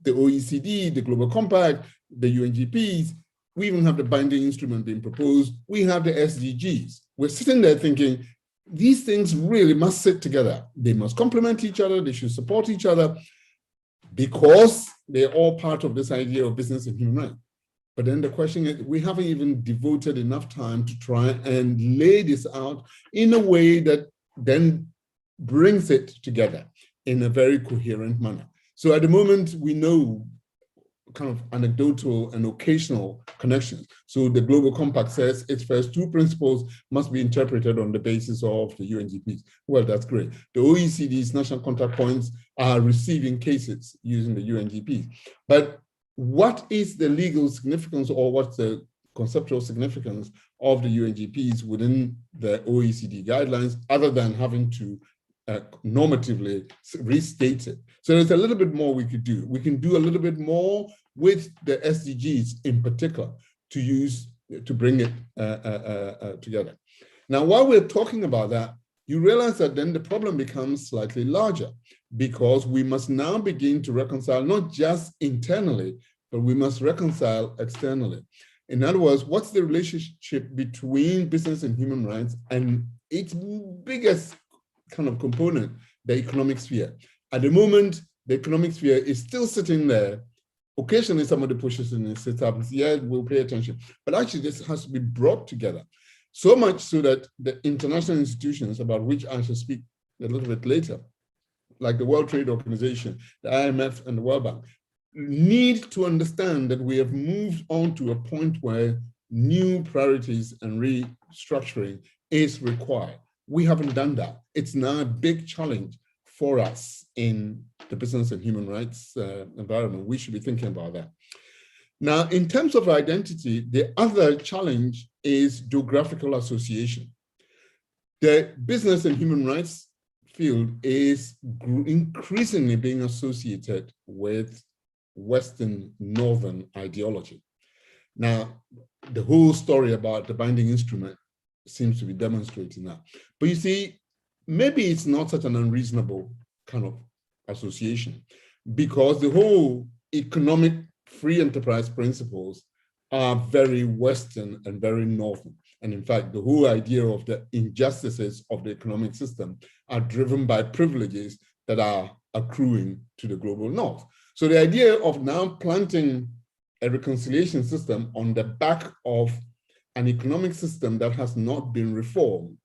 the OECD, the Global Compact, the UNGPs, we even have the binding instrument being proposed, we have the SDGs. We're sitting there thinking, these things really must sit together. They must complement each other, they should support each other, because they're all part of this idea of business and human rights. But then the question is, we haven't even devoted enough time to try and lay this out in a way that then brings it together in a very coherent manner. So at the moment, we know kind of anecdotal and occasional connections. So the Global Compact says its first two principles must be interpreted on the basis of the UNGPs. Well, that's great. The OECD's national contact points are receiving cases using the UNGPs. But what is the legal significance, or what's the conceptual significance of the UNGPs within the OECD guidelines, other than having to normatively restate it? So there's a little bit more we could do. We can do a little bit more with the SDGs in particular to bring it together. Now, while we're talking about that, you realize that then the problem becomes slightly larger, because we must now begin to reconcile not just internally, but we must reconcile externally. In other words, what's the relationship between business and human rights and its biggest kind of component, the economic sphere? At the moment, the economic sphere is still sitting there. Occasionally, somebody pushes in and sits up and says, yeah, we'll pay attention. But actually, this has to be brought together. So much so that the international institutions, about which I shall speak a little bit later, like the World Trade Organization, the IMF, and the World Bank, need to understand that we have moved on to a point where new priorities and restructuring is required. We haven't done that. It's now a big challenge for us in the business and human rights environment. We should be thinking about that. Now, in terms of identity, the other challenge is geographical association. The business and human rights field is increasingly being associated with Western Northern ideology. Now, the whole story about the binding instrument seems to be demonstrating that. But you see, maybe it's not such an unreasonable kind of association, because the whole economic free enterprise principles are very Western and very Northern. And in fact, the whole idea of the injustices of the economic system are driven by privileges that are accruing to the global North. So the idea of now planting a reconciliation system on the back of an economic system that has not been reformed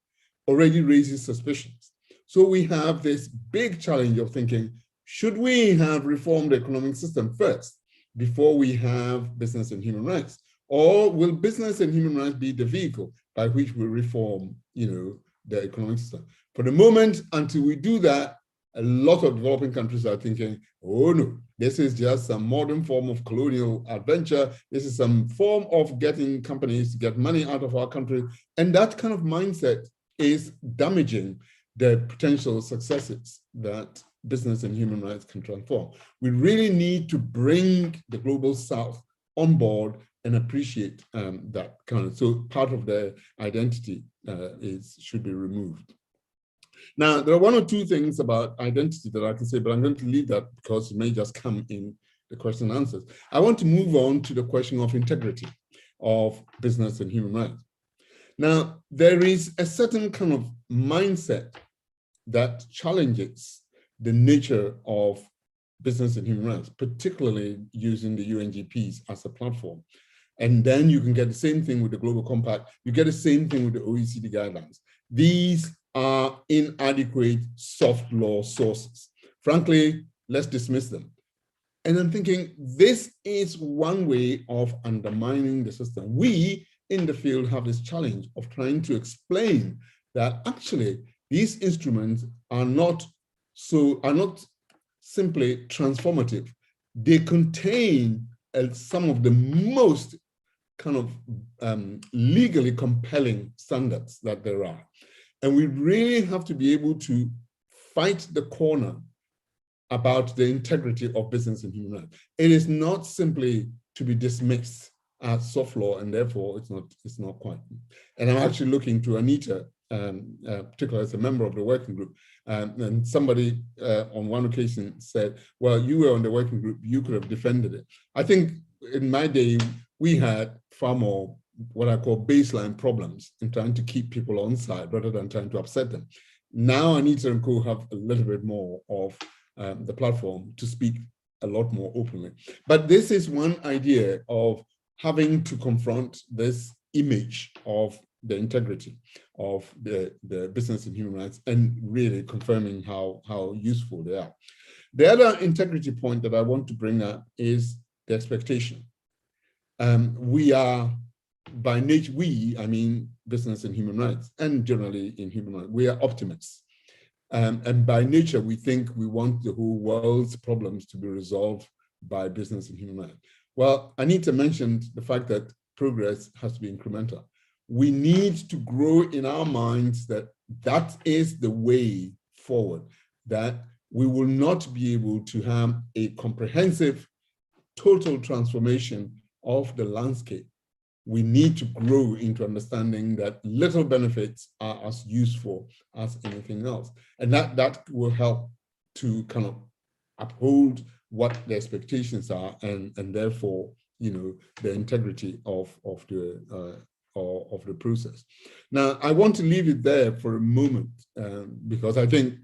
already raises suspicions. So we have this big challenge of thinking, should we have reformed the economic system first before we have business and human rights? Or will business and human rights be the vehicle by which we reform, the economic system? For the moment, until we do that, a lot of developing countries are thinking, oh no, this is just some modern form of colonial adventure. This is some form of getting companies to get money out of our country. And that kind of mindset is damaging the potential successes that business and human rights can transform. We really need to bring the global South on board and appreciate that kind of, so part of their identity should be removed. Now, there are one or two things about identity that I can say, but I'm going to leave that because it may just come in the question and answers. I want to move on to the question of integrity of business and human rights. Now, there is a certain kind of mindset that challenges the nature of business and human rights, particularly using the UNGPs as a platform. And then you can get the same thing with the Global Compact. You get the same thing with the OECD guidelines. These are inadequate soft law sources. Frankly, let's dismiss them. And I'm thinking, this is one way of undermining the system. We in the field have this challenge of trying to explain that actually these instruments are not simply transformative. They contain some of the most kind of legally compelling standards that there are. And we really have to be able to fight the corner about the integrity of business and human rights. It is not simply to be dismissed as soft law, and therefore it's not quite. And I'm actually looking to Anita, particularly as a member of the working group, and somebody on one occasion said, well, you were on the working group, you could have defended it. I think in my day, we had far more what I call baseline problems in trying to keep people on side rather than trying to upset them. Now Anita and co have a little bit more of the platform to speak a lot more openly. But this is one idea of having to confront this image of the integrity of the business and human rights and really confirming how useful they are. The other integrity point that I want to bring up is the expectation. We are, by nature, I mean business and human rights, and generally in human rights, we are optimists. And by nature, we think we want the whole world's problems to be resolved by business and human rights. Well, Anita mentioned the fact that progress has to be incremental. We need to grow in our minds that that is the way forward, that we will not be able to have a comprehensive, total transformation of the landscape. We need to grow into understanding that little benefits are as useful as anything else. And that will help to kind of uphold what the expectations are and therefore, the integrity of the process. Now, I want to leave it there for a moment because I think,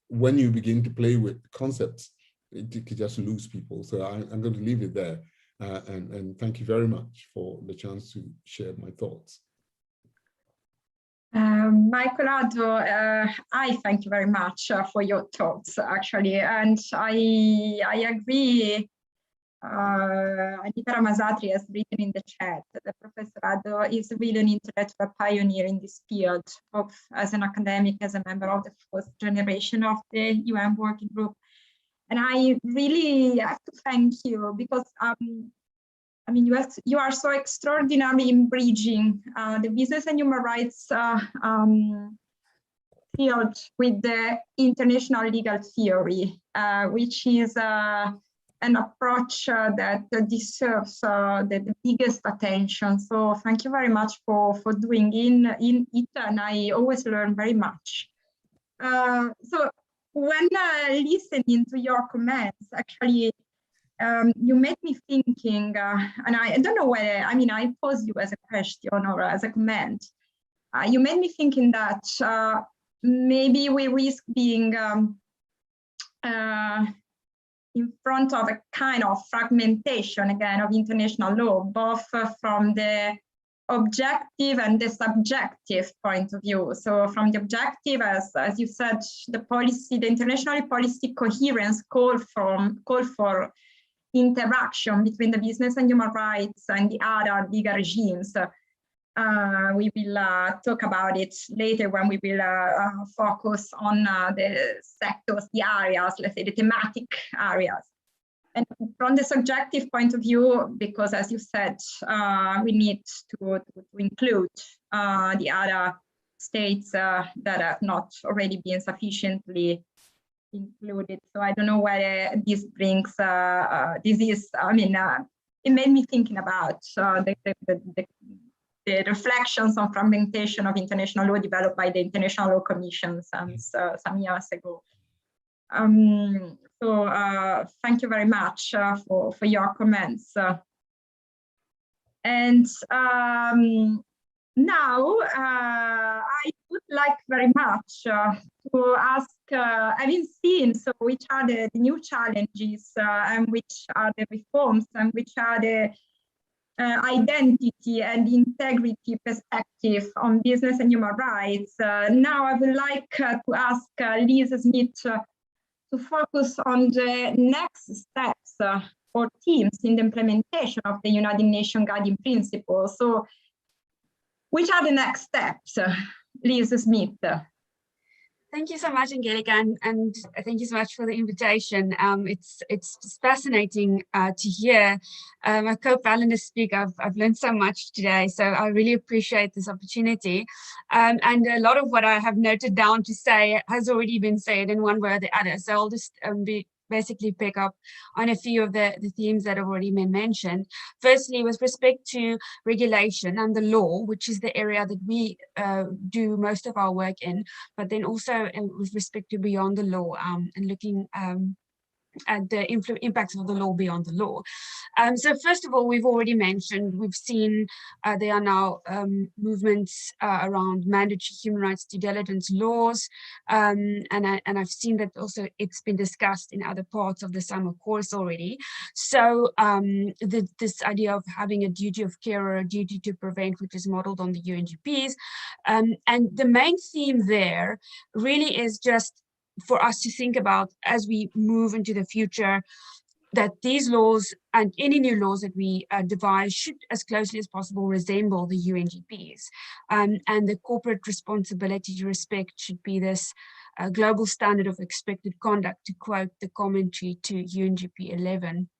when you begin to play with concepts, it could just lose people. So I'm going to leave it there. And thank you very much for the chance to share my thoughts. Michael Addo, I thank you very much for your thoughts, actually, and I agree. Anita Ramazatri has written in the chat that Professor Addo is really an intellectual pioneer in this field, both as an academic, as a member of the first generation of the UN Working Group. And I really have to thank you because I mean, you are so extraordinary in bridging the business and human rights field with the international legal theory, which is an approach that deserves the biggest attention. So thank you very much for doing in it, and I always learn very much. So when listening to your comments, actually, you made me thinking, and I don't know whether, I mean, I pose you as a question or as a comment. You made me thinking that maybe we risk being in front of a kind of fragmentation again of international law, both from the objective and the subjective point of view. So from the objective, as you said, the international policy coherence call for interaction between the business and human rights and the other legal regimes. We will talk about it later when we will focus on the sectors, the areas, let's say the thematic areas. And from the subjective point of view, because as you said, we need to include the other states that have not already been sufficiently included. So I don't know whether this brings, this is, I mean, it made me thinking about the reflections on fragmentation of international law developed by the International Law Commission some years ago. So thank you very much for your comments. And now I would like very much to ask, having seen, so which are the new challenges and which are the reforms and which are the identity and integrity perspective on business and human rights. Now I would like to ask Liz Smith to focus on the next steps or themes in the implementation of the United Nations Guiding Principles. So which are the next steps, Liz Smith? Thank you so much, Angelica, and thank you so much for the invitation. It's fascinating to hear my co-panelists speak. I've learned so much today, so I really appreciate this opportunity. And a lot of what I have noted down to say has already been said in one way or the other. So I'll just basically pick up on a few of the themes that have already been mentioned. Firstly, with respect to regulation and the law, which is the area that we do most of our work in, but then also with respect to beyond the law and looking at the impacts of the law beyond the law. So first of all, we've already mentioned, we've seen there are now movements around mandatory human rights due diligence laws, and I've seen that also it's been discussed in other parts of the summer course already. So this idea of having a duty of care or a duty to prevent, which is modeled on the UNGPs, and the main theme there really is just for us to think about as we move into the future, that these laws and any new laws that we devise should as closely as possible resemble the UNGPs. And the corporate responsibility to respect should be this global standard of expected conduct, to quote the commentary to UNGP 11.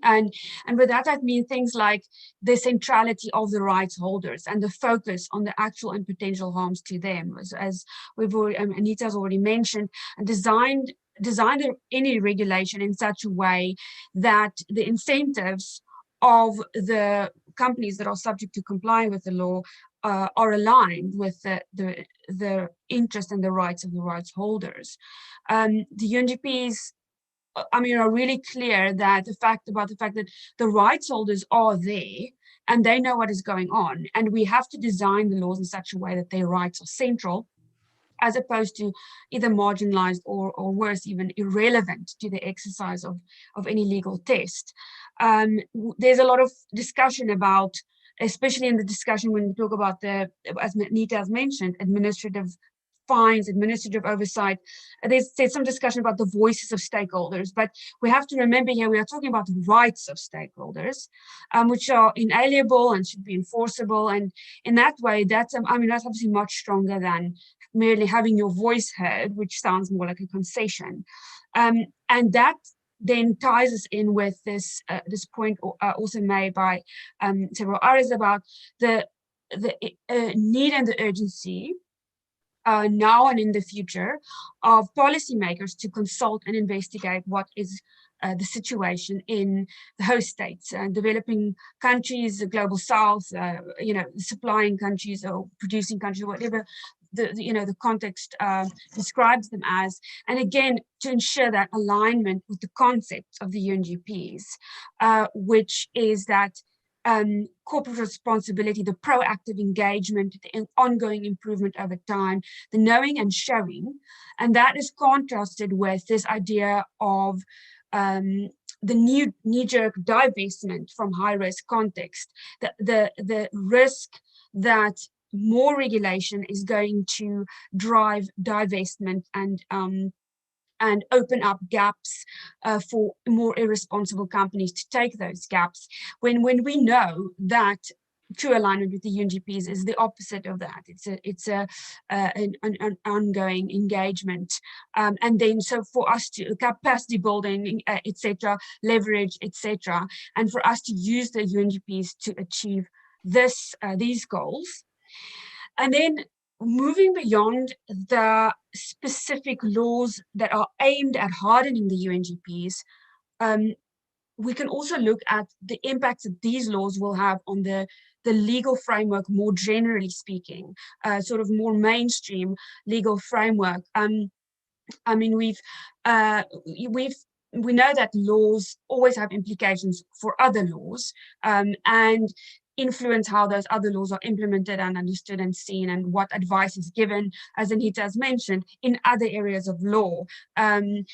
And with that, I mean things like the centrality of the rights holders and the focus on the actual and potential harms to them, as we've already, Anita's already mentioned, and designed any regulation in such a way that the incentives of the companies that are subject to complying with the law are aligned with the interest and the rights of the rights holders. The UNGPs, I mean, are really clear that the fact that the rights holders are there and they know what is going on, and we have to design the laws in such a way that their rights are central, as opposed to either marginalized or worse, even irrelevant to the exercise of any legal test. There's a lot of discussion about especially in the discussion when we talk about the, as Nita has mentioned, administrative fines, administrative oversight. There's some discussion about the voices of stakeholders, but we have to remember here we are talking about the rights of stakeholders, which are inalienable and should be enforceable. And in that way, that's that's obviously much stronger than merely having your voice heard, which sounds more like a concession. And that then ties us in with this this point also made by several others about the need and the urgency now and in the future of policymakers to consult and investigate what is the situation in the host states and developing countries, the global south, supplying countries or producing countries, whatever the context describes them as, and again to ensure that alignment with the concepts of the UNGPs, which is that corporate responsibility, the proactive engagement, the ongoing improvement over time, the knowing and showing, and that is contrasted with this idea of the knee-jerk divestment from high-risk context, the risk that more regulation is going to drive divestment and open up gaps for more irresponsible companies to take those gaps, when we know that true alignment with the UNGPs is the opposite of that. It's an ongoing engagement, and then so for us to capacity building, etc., leverage, etc., and for us to use the UNGPs to achieve these goals. And then moving beyond the specific laws that are aimed at hardening the UNGPs, we can also look at the impacts that these laws will have on the legal framework more generally speaking, sort of more mainstream legal framework. I mean, we know that laws always have implications for other laws, and influence how those other laws are implemented and understood and seen, and what advice is given, as Anita has mentioned, in other areas of law, and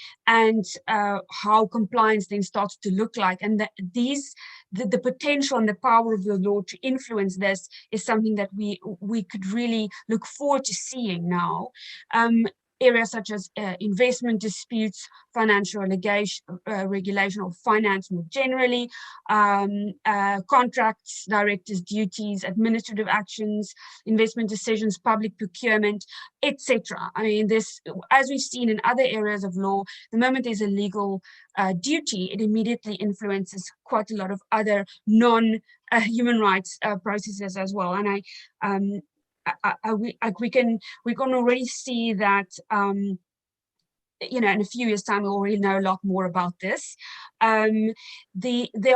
how compliance then starts to look like. And the potential and the power of the law to influence this is something that we could really look forward to seeing now. Areas such as investment disputes, financial regulation of finance more generally, contracts, directors' duties, administrative actions, investment decisions, public procurement, etc. I mean, this, as we've seen in other areas of law, the moment there's a legal duty, it immediately influences quite a lot of other non-human rights processes as well. And we can already see that in a few years' time, we already know a lot more about this. There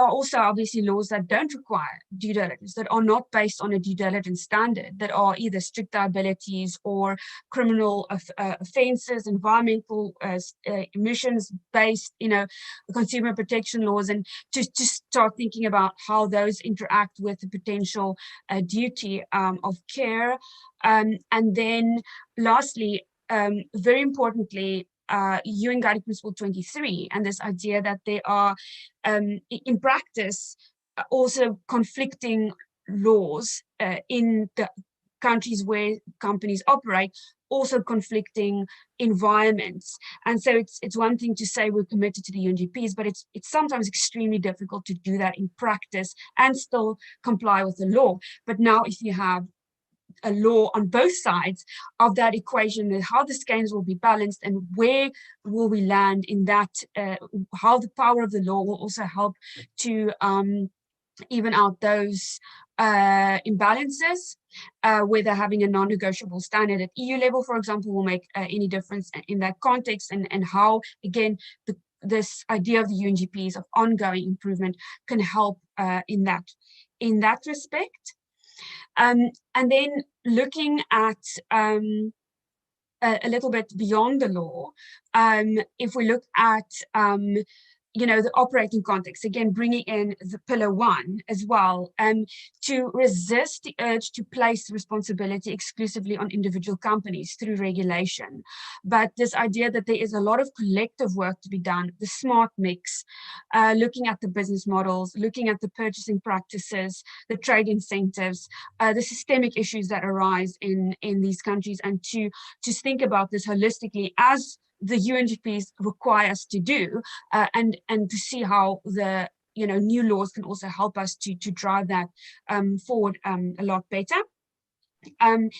are also obviously laws that don't require due diligence, that are not based on a due diligence standard, that are either strict liabilities or criminal offenses, environmental emissions-based, consumer protection laws, and to start thinking about how those interact with the potential duty of care. And then lastly, very importantly, UN Guiding Principle 23, and this idea that they are, in practice, also conflicting laws in the countries where companies operate, also conflicting environments. And so it's one thing to say we're committed to the UNGPs, but it's sometimes extremely difficult to do that in practice and still comply with the law. But now if you have a law on both sides of that equation, and how the scales will be balanced and where will we land in that, how the power of the law will also help to even out those imbalances, whether having a non-negotiable standard at EU level, for example, will make any difference in that context, and how, again, this idea of the UNGPs of ongoing improvement can help in that respect. And then looking at a little bit beyond the law, if we look at the operating context, again, bringing in the pillar 1 as well, to resist the urge to place responsibility exclusively on individual companies through regulation. But this idea that there is a lot of collective work to be done, the smart mix, looking at the business models, looking at the purchasing practices, the trade incentives, the systemic issues that arise in these countries, and to think about this holistically as the UNGPs require us to do, and to see how the new laws can also help us to drive that forward a lot better. And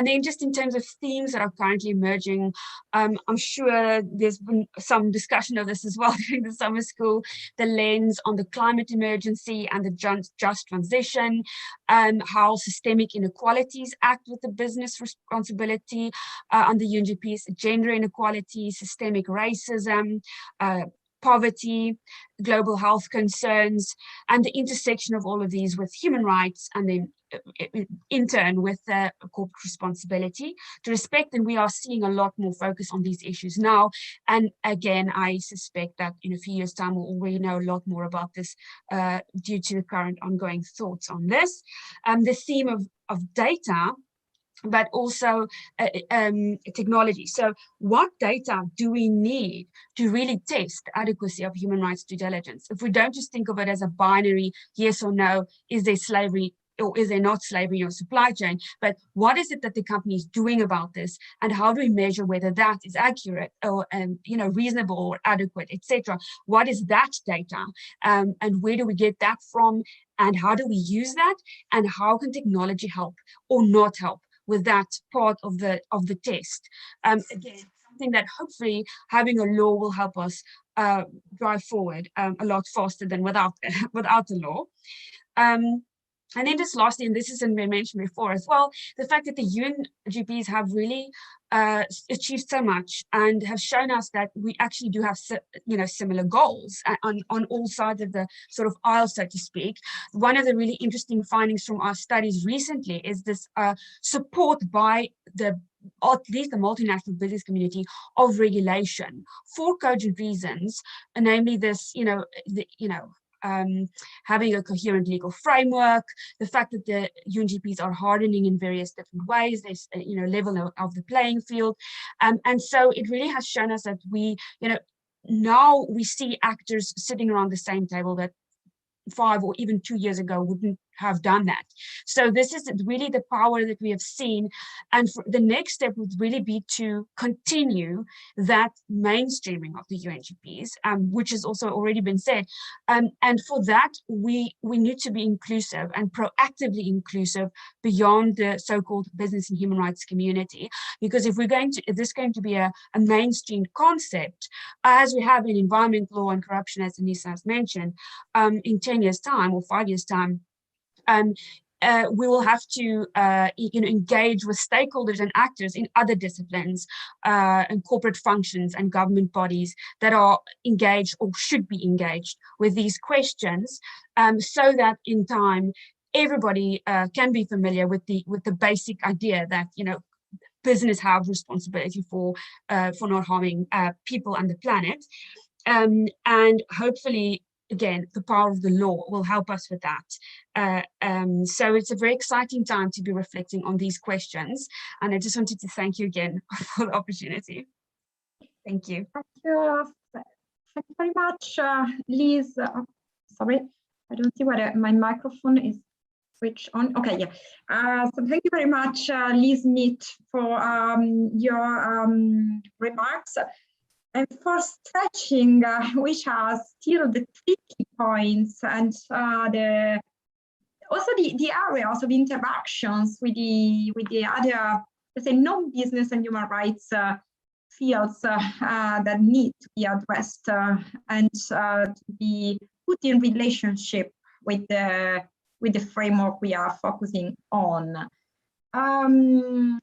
then just in terms of themes that are currently emerging, I'm sure there's been some discussion of this as well during the summer school, the lens on the climate emergency and the just transition, how systemic inequalities act with the business responsibility on the UNGPs, gender inequality, systemic racism, poverty, global health concerns, and the intersection of all of these with human rights, and then in turn with corporate responsibility to respect. And we are seeing a lot more focus on these issues now. And again, I suspect that in a few years' time, we'll already know a lot more about this due to the current ongoing thoughts on this. The theme of data, but also technology. So what data do we need to really test the adequacy of human rights due diligence? If we don't just think of it as a binary yes or no, is there slavery or is there not slavery in your supply chain, but what is it that the company is doing about this, and how do we measure whether that is accurate or reasonable or adequate, etc.? What is that data, and where do we get that from, and how do we use that, and how can technology help or not help with that part of the test? Again, something that hopefully having a law will help us drive forward a lot faster than without the law. And then just lastly, and this has been mentioned before as well, the fact that the UNGPs have really achieved so much and have shown us that we actually do have similar goals on all sides of the sort of aisle, so to speak. One of the really interesting findings from our studies recently is this support by at least the multinational business community of regulation for cogent reasons, and namely this, having a coherent legal framework, the fact that the UNGPs are hardening in various different ways, there's level of the playing field, and so it really has shown us that we, now we see actors sitting around the same table that 5 or even 2 years ago wouldn't have done that. So this is really the power that we have seen, and the next step would really be to continue that mainstreaming of the UNGPs, which has also already been said, and for that we need to be inclusive and proactively inclusive beyond the so-called business and human rights community, because if this is going to be a mainstream concept, as we have in environment law and corruption, as Anissa has mentioned, in 10 years' time or 5 years' time, we will have to engage with stakeholders and actors in other disciplines and corporate functions and government bodies that are engaged or should be engaged with these questions, so that in time everybody can be familiar with the basic idea that business have responsibility for not harming people and the planet, and hopefully, again, the power of the law will help us with that. So it's a very exciting time to be reflecting on these questions. And I just wanted to thank you again for the opportunity. Thank you. Thank you. Thank you very much, Liz. Sorry, I don't see whether my microphone is switched on. Okay, yeah. So thank you very much, Liz Mead, for your remarks. And for stretching, which are still the tricky points, and also the areas of interactions with the other, let's say, non-business and human rights fields that need to be addressed and to be put in relationship with the framework we are focusing on.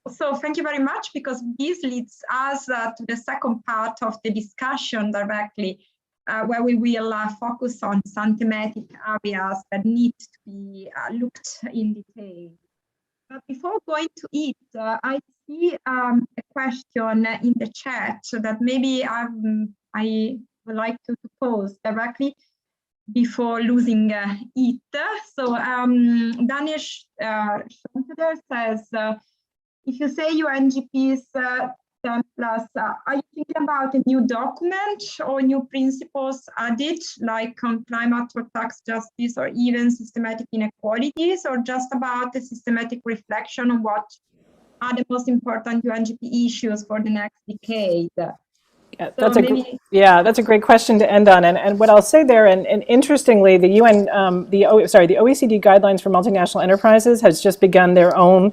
So thank you very much, because this leads us to the second part of the discussion directly, where we will focus on some thematic areas that need to be looked in detail. But before going to it, I see a question in the chat that maybe I would like to pose directly before losing it. So Daniel Schonfeder says, if you say UNGP's 10 plus, are you thinking about a new document or new principles added, like on climate or tax justice or even systematic inequalities, or just about a systematic reflection on what are the most important UNGP issues for the next decade? Yeah, So that's a great question to end on. And what I'll say there, and interestingly, the the OECD guidelines for multinational enterprises has just begun their own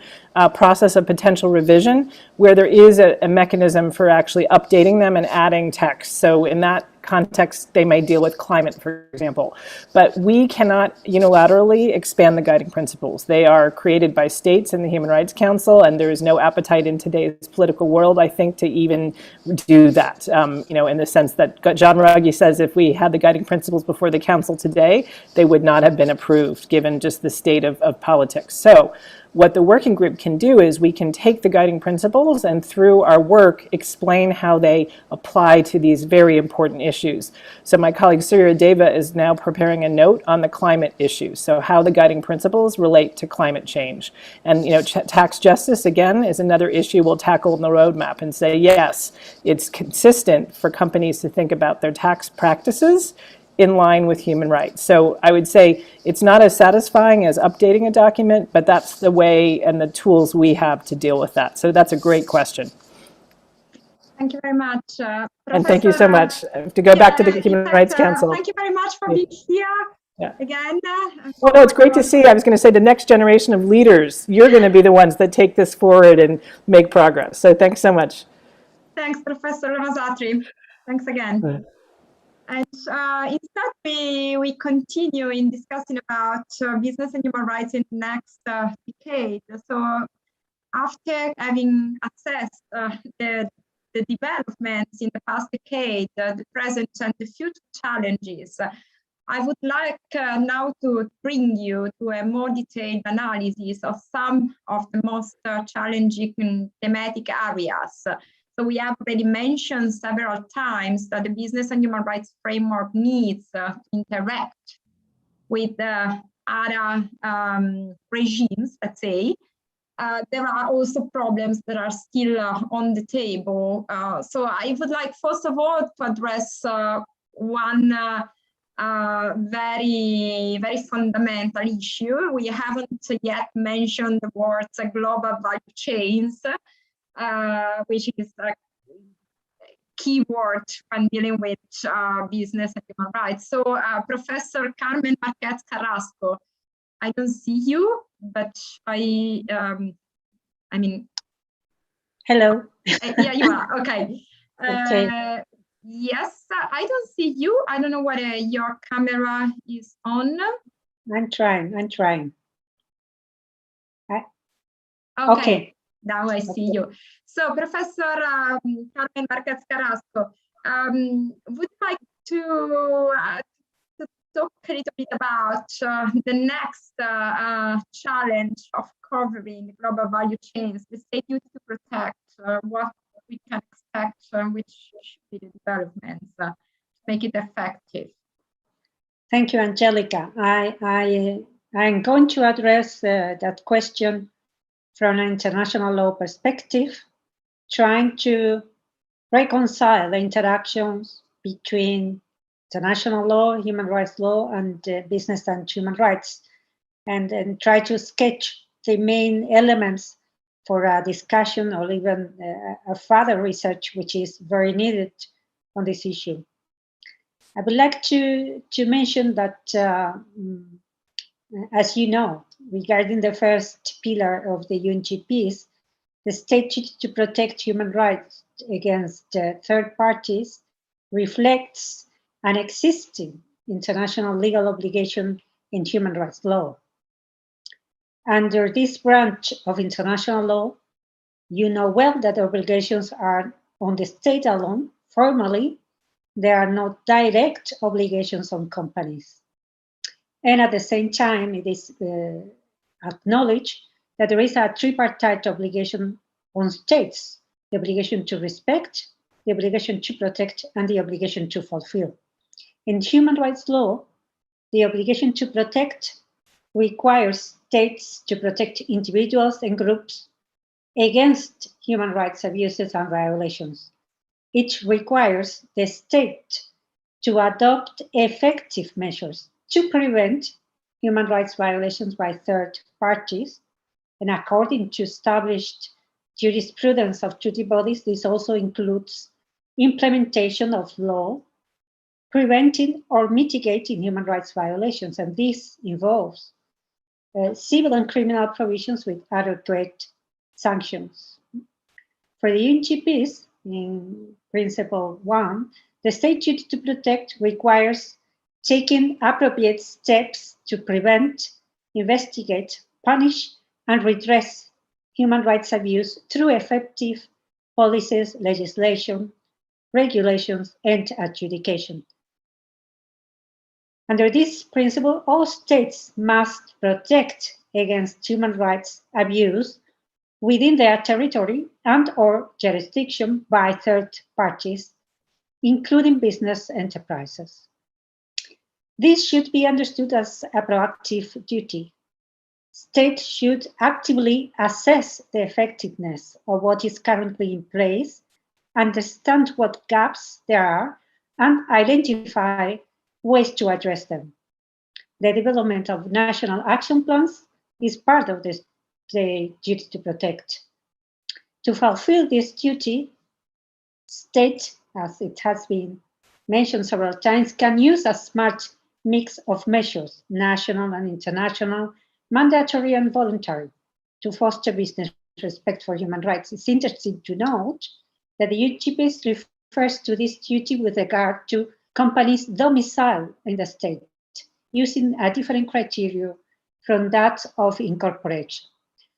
process of potential revision, where there is a mechanism for actually updating them and adding text. So in that context, they may deal with climate, for example. But we cannot unilaterally expand the guiding principles. They are created by states and the Human Rights Council, and there is no appetite in today's political world, I think, to even do that. In the sense that John Ruggie says if we had the guiding principles before the council today, they would not have been approved, given just the state of politics. So what the working group can do is we can take the guiding principles and through our work explain how they apply to these very important issues. So my colleague Surya Deva is now preparing a note on the climate issue, so how the guiding principles relate to climate change. And tax justice, again, is another issue we'll tackle in the roadmap and say, yes, it's consistent for companies to think about their tax practices in line with human rights. So I would say it's not as satisfying as updating a document, but that's the way and the tools we have to deal with that. So that's a great question. Thank you very much. And thank you so much. To go back to the Human Rights Council. Thank you very much for being here again. Well, no, it's great to see. I was going to say the next generation of leaders, you're going to be the ones that take this forward and make progress. So thanks so much. Thanks, Professor Ramazatri. Thanks again. And instead, we continue in discussing about business and human rights in the next decade. So after having assessed the developments in the past decade, the present and the future challenges, I would like now to bring you to a more detailed analysis of some of the most challenging thematic areas. So we have already mentioned several times that the business and human rights framework needs to interact with other regimes, let's say. There are also problems that are still on the table. So I would like, first of all, to address one very, very fundamental issue. We haven't yet mentioned the words global value chains, which is a key word when dealing with business and human rights. So Professor Carmen Marquez Carrasco, I don't see you, but I mean. Hello. Yeah, you are, okay. Okay. Yes, I don't see you. I don't know whether your camera is on. I'm trying. Okay. Now I see you. So, Professor Carmen Marquez Carrasco, would you like to talk a little bit about the next challenge of covering global value chains, the state duty to protect, what we can expect, which should be the developments to make it effective? Thank you, Angelica. I'm going to address that question from an international law perspective, trying to reconcile the interactions between international law, human rights law, and business and human rights, and try to sketch the main elements for a discussion or even a further research, which is very needed on this issue. I would like to mention that, as you know, regarding the first pillar of the UNGPs, the state duty to protect human rights against third parties reflects an existing international legal obligation in human rights law. Under this branch of international law, you know well that obligations are on the state alone. Formally, there are no direct obligations on companies. And at the same time, it is acknowledged that there is a tripartite obligation on states, the obligation to respect, the obligation to protect, and the obligation to fulfill. In human rights law, the obligation to protect requires states to protect individuals and groups against human rights abuses and violations. It requires the state to adopt effective measures to prevent human rights violations by third parties. And according to established jurisprudence of treaty bodies, this also includes implementation of law preventing or mitigating human rights violations, and this involves civil and criminal provisions with adequate sanctions. For the UNGPs, in Principle 1, the state duty to protect requires taking appropriate steps to prevent, investigate, punish, and redress human rights abuse through effective policies, legislation, regulations, and adjudication. Under this principle, all states must protect against human rights abuse within their territory and/or jurisdiction by third parties, including business enterprises. This should be understood as a proactive duty. States should actively assess the effectiveness of what is currently in place, understand what gaps there are, and identify ways to address them. The development of national action plans is part of the duty to protect. To fulfill this duty, states, as it has been mentioned several times, can use a smart mix of measures, national and international, mandatory and voluntary, to foster business respect for human rights. It's interesting to note that the UNGPs refers to this duty with regard to companies domiciled in the state, using a different criteria from that of incorporation.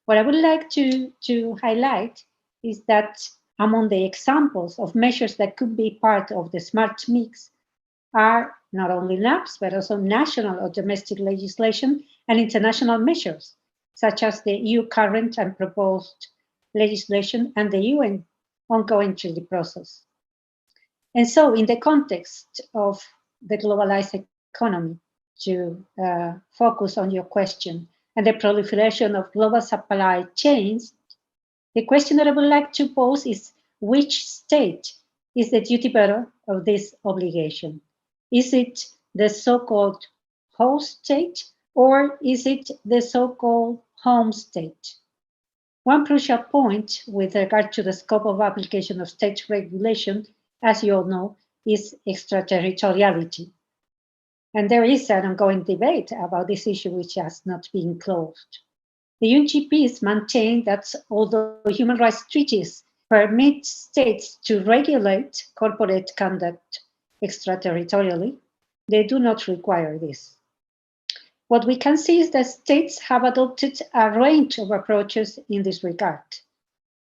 What I would like to highlight is that among the examples of measures that could be part of the smart mix are not only NAPs, but also national or domestic legislation and international measures, such as the EU current and proposed legislation and the UN ongoing treaty process. And so in the context of the globalized economy, to focus on your question, and the proliferation of global supply chains, the question that I would like to pose is, which state is the duty bearer of this obligation? Is it the so-called host state, or is it the so-called home state? One crucial point with regard to the scope of application of state regulation, as you all know, is extraterritoriality. And there is an ongoing debate about this issue which has not been closed. The UNGPs maintain that although human rights treaties permit states to regulate corporate conduct extraterritorially, they do not require this. What we can see is that states have adopted a range of approaches in this regard.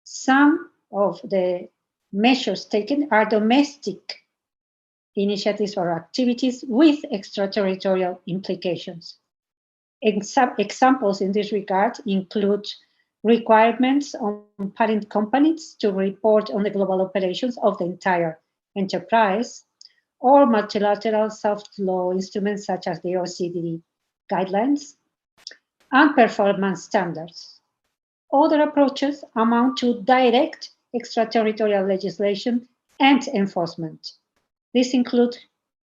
Some of the measures taken are domestic initiatives or activities with extraterritorial implications. Examples in this regard include requirements on parent companies to report on the global operations of the entire enterprise, or multilateral soft law instruments such as the OECD guidelines and performance standards. Other approaches amount to direct extraterritorial legislation and enforcement. These include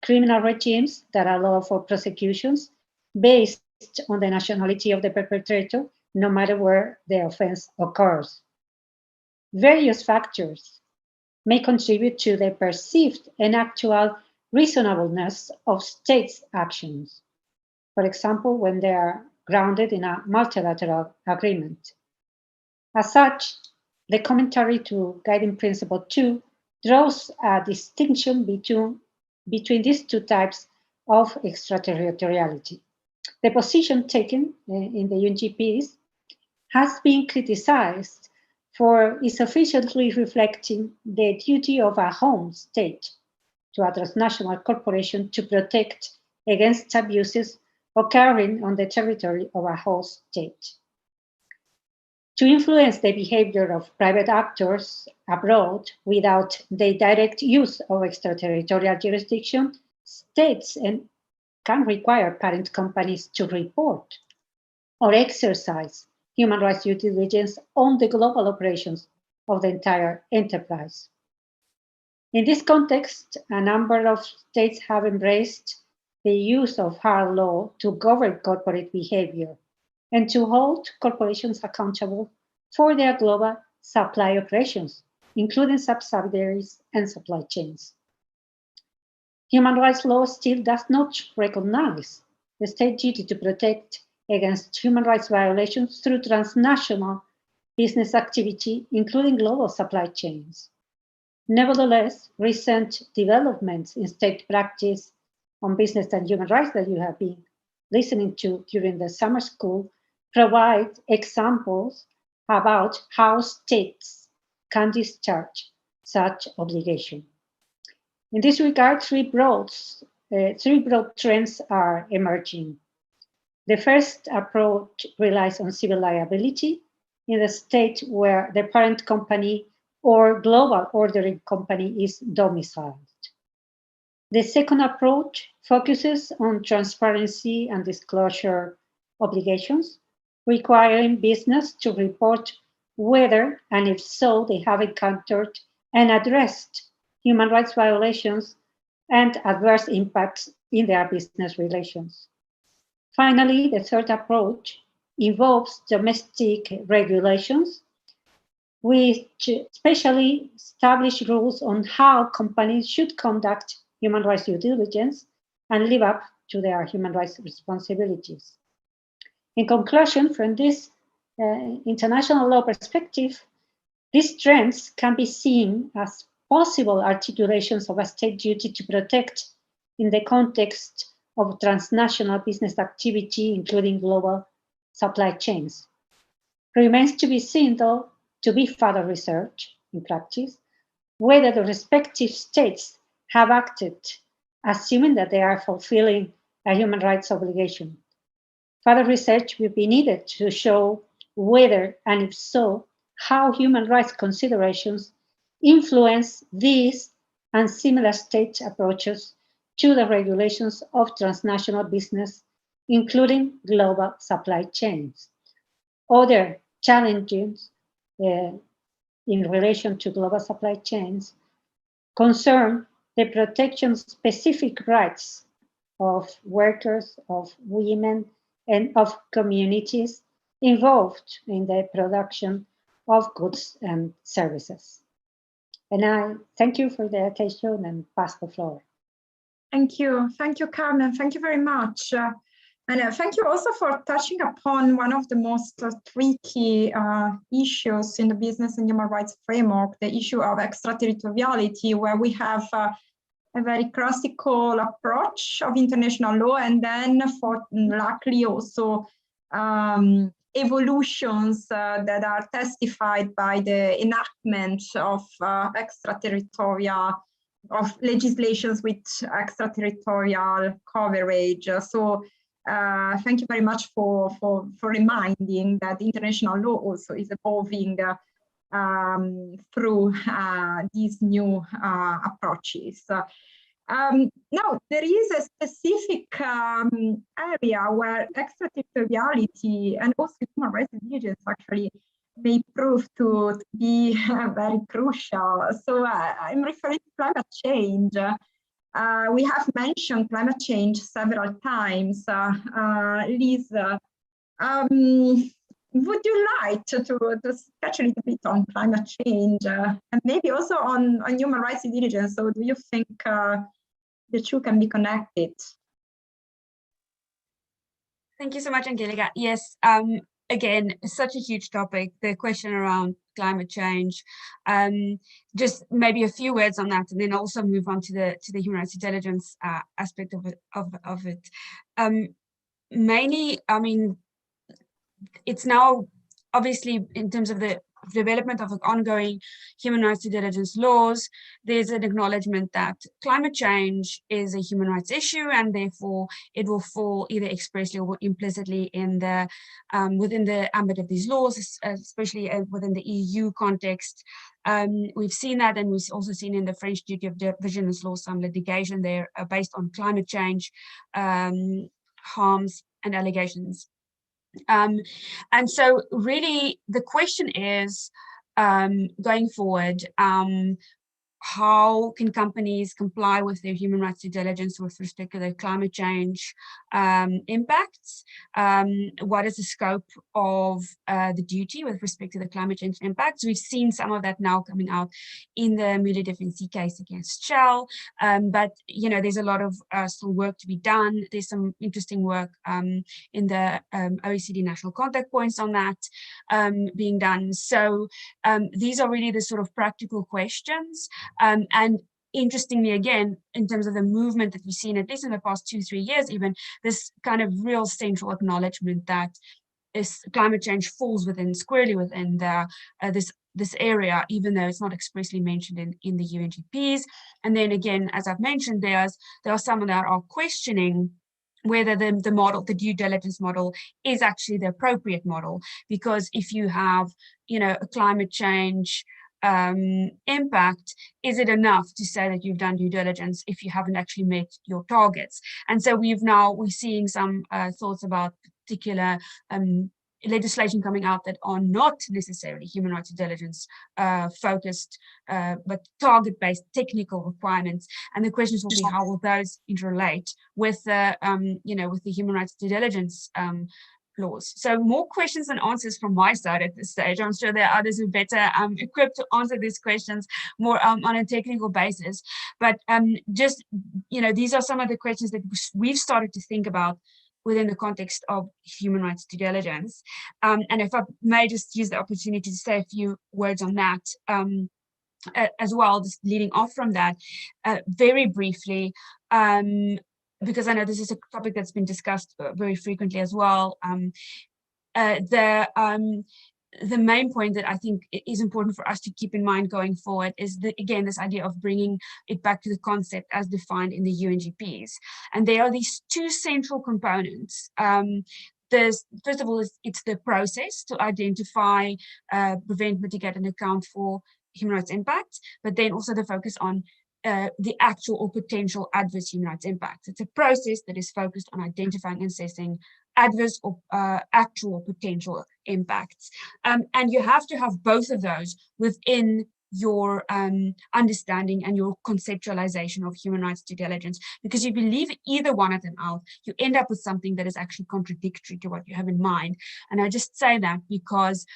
criminal regimes that allow for prosecutions based on the nationality of the perpetrator, no matter where the offense occurs. Various factors may contribute to the perceived and actual reasonableness of states' actions. For example, when they are grounded in a multilateral agreement. As such, the commentary to Guiding Principle 2 draws a distinction between these two types of extraterritoriality. The position taken in the UNGPs has been criticized for insufficiently reflecting the duty of a home state to address national corporation to protect against abuses occurring on the territory of a host state. To influence the behavior of private actors abroad without the direct use of extraterritorial jurisdiction, states can require parent companies to report or exercise human rights due diligence on the global operations of the entire enterprise. In this context, a number of states have embraced the use of hard law to govern corporate behavior and to hold corporations accountable for their global supply operations, including subsidiaries and supply chains. Human rights law still does not recognize the state duty to protect against human rights violations through transnational business activity, including global supply chains. Nevertheless, recent developments in state practice on business and human rights that you have been listening to during the summer school provide examples about how states can discharge such obligation. In this regard, three broad trends are emerging. The first approach relies on civil liability in the state where the parent company or global ordering company is domiciled. The second approach focuses on transparency and disclosure obligations, requiring business to report whether and if so they have encountered and addressed human rights violations and adverse impacts in their business relations. Finally, the third approach involves domestic regulations, which specially establish rules on how companies should conduct human rights due diligence and live up to their human rights responsibilities. In conclusion, from this international law perspective, these trends can be seen as possible articulations of a state duty to protect in the context of transnational business activity, including global supply chains. Remains to be seen, though, to be further research in practice, whether the respective states have acted assuming that they are fulfilling a human rights obligation. Further research will be needed to show whether, and if so, how human rights considerations influence these and similar state approaches to the regulations of transnational business, including global supply chains. Other challenges in relation to global supply chains concern the protection of specific rights of workers, of women, and of communities involved in the production of goods and services. And I thank you for the attention and pass the floor. Thank you, Carmen. Thank you very much. And thank you also for touching upon one of the most tricky issues in the business and human rights framework, the issue of extraterritoriality, where we have a very classical approach of international law, and then for luckily also evolutions that are testified by the enactment of extraterritorial of legislations with extraterritorial coverage. So thank you very much for reminding that international law also is evolving through these new approaches. Now, there is a specific area where extraterritoriality and also human rights diligence actually may prove to be very crucial. So I'm referring to climate change. We have mentioned climate change several times. Liz, would you like to touch a little bit on climate change and maybe also on human rights diligence? So do you think the two can be connected? Thank you so much, Angelica. Yes, again, such a huge topic, the question around climate change. Just maybe a few words on that, and then also move on to the human rights intelligence aspect of it. Mainly, I mean, it's now obviously in terms of the development of ongoing human rights due diligence laws, there's an acknowledgement that climate change is a human rights issue, and therefore it will fall either expressly or implicitly in the within the ambit of these laws, especially within the EU context. We've seen that, and we've also seen in the French duty of vigilance law some litigation there based on climate change harms and allegations. And so really the question is, going forward, how can companies comply with their human rights due diligence with respect to their climate change impacts? What is the scope of the duty with respect to the climate change impacts? We've seen some of that now coming out in the Mueller Defensie case against Shell, but there's a lot of still work to be done. There's some interesting work in the OECD national contact points on that being done. So these are really the sort of practical questions. And interestingly, again, in terms of the movement that we've seen, at least in the past 2-3 years, even this kind of real central acknowledgement that climate change falls squarely within this area, even though it's not expressly mentioned in the UNGPs. And then again, as I've mentioned, there are some that are questioning whether the model, the due diligence model, is actually the appropriate model, because if you have, a climate change impact, is it enough to say that you've done due diligence if you haven't actually met your targets? And so we're seeing some thoughts about particular legislation coming out that are not necessarily human rights due diligence focused, but target-based technical requirements. And the questions will be, how will those interrelate with the with the human rights due diligence laws? So more questions than answers from my side at this stage. I'm sure there are others who are better equipped to answer these questions more on a technical basis. But these are some of the questions that we've started to think about within the context of human rights due diligence. And if I may just use the opportunity to say a few words on that as well, just leading off from that very briefly, because I know this is a topic that's been discussed very frequently as well. The main point that I think is important for us to keep in mind going forward is, again, this idea of bringing it back to the concept as defined in the UNGPs. And there are these two central components. First of all, it's the process to identify, prevent, mitigate, and account for human rights impacts, but then also the focus on the actual or potential adverse human rights impacts. It's a process that is focused on identifying and assessing adverse or actual potential impacts. And you have to have both of those within your understanding and your conceptualization of human rights due diligence, because if you leave either one of them out, you end up with something that is actually contradictory to what you have in mind. And I just say that because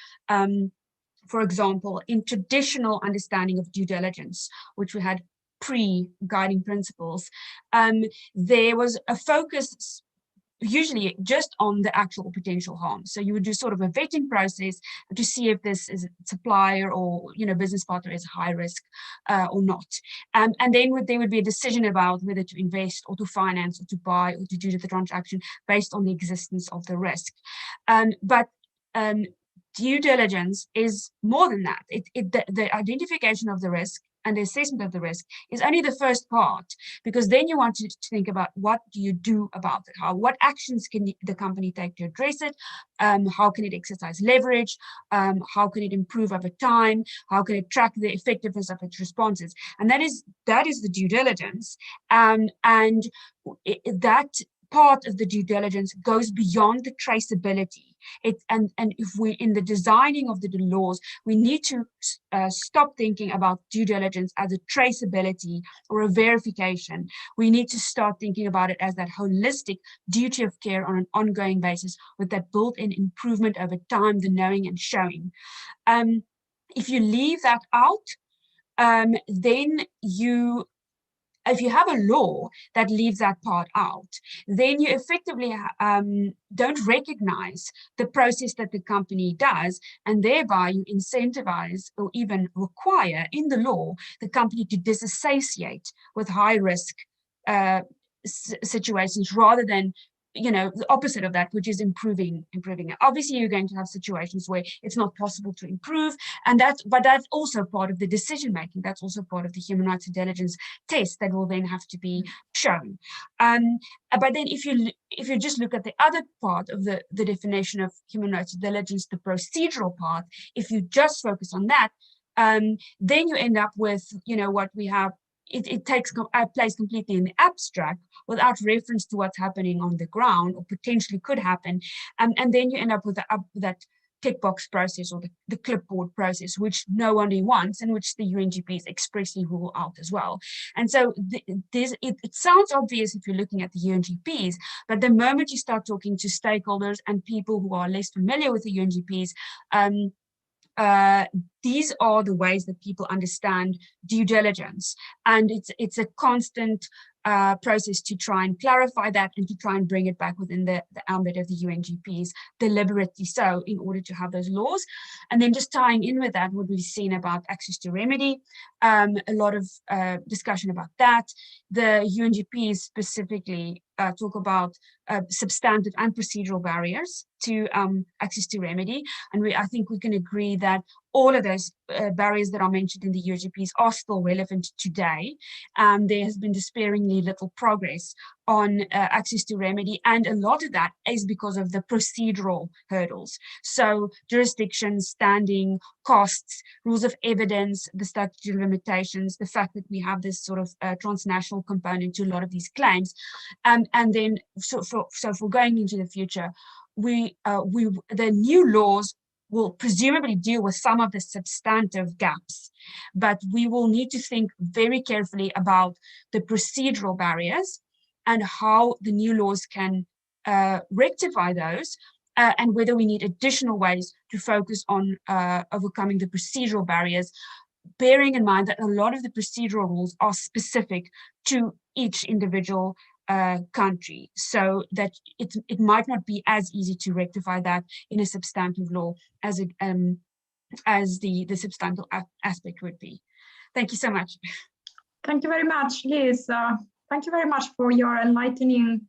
for example, in traditional understanding of due diligence, which we had pre-guiding principles, there was a focus usually just on the actual potential harm. So you would do sort of a vetting process to see if this is a supplier or business partner is high risk or not. And then there would be a decision about whether to invest or to finance or to buy or to do the transaction based on the existence of the risk. But due diligence is more than that. The identification of the risk and the assessment of the risk is only the first part, because then you want to think about what do you do about it? What actions can the company take to address it? How can it exercise leverage? How can it improve over time? How can it track the effectiveness of its responses? And that is the due diligence. And that part of the due diligence goes beyond the traceability. And if we, in the designing of the laws, we need to stop thinking about due diligence as a traceability or a verification. We need to start thinking about it as that holistic duty of care on an ongoing basis with that built-in improvement over time, the knowing and showing. If you leave that out, then if you have a law that leaves that part out, then you effectively don't recognize the process that the company does, and thereby you incentivize or even require in the law the company to disassociate with high risk situations rather than the opposite of that, which is improving it. Obviously, you're going to have situations where it's not possible to improve, but that's also part of the decision making. That's also part of the human rights intelligence test that will then have to be shown. But then if you just look at the other part of the definition of human rights intelligence, the procedural part, if you just focus on that, then you end up with what we have. It takes place completely in the abstract without reference to what's happening on the ground or potentially could happen. And then you end up with that tick box process or the clipboard process, which no one wants and which the UNGPs expressly rule out as well. And so it sounds obvious if you're looking at the UNGPs, but the moment you start talking to stakeholders and people who are less familiar with the UNGPs, these are the ways that people understand due diligence, and it's a constant process to try and clarify that and to try and bring it back within the ambit of the UNGPs, deliberately so, in order to have those laws. And then just tying in with that, what we've seen about access to remedy, a lot of discussion about that. The UNGPs specifically talk about substantive and procedural barriers to access to remedy, and I think we can agree that all of those barriers that are mentioned in the UNGPs are still relevant today. There has been despairingly little progress on access to remedy, and a lot of that is because of the procedural hurdles. So jurisdiction, standing, costs, rules of evidence, the statute of limitations, the fact that we have this sort of transnational component to a lot of these claims, and then so for going into the future, the new laws will presumably deal with some of the substantive gaps, but we will need to think very carefully about the procedural barriers and how the new laws can rectify those, and whether we need additional ways to focus on overcoming the procedural barriers, bearing in mind that a lot of the procedural rules are specific to each individual country, so that it might not be as easy to rectify that in a substantive law as the substantive aspect would be. Thank you so much. Thank you very much, Liz. Thank you very much for your enlightening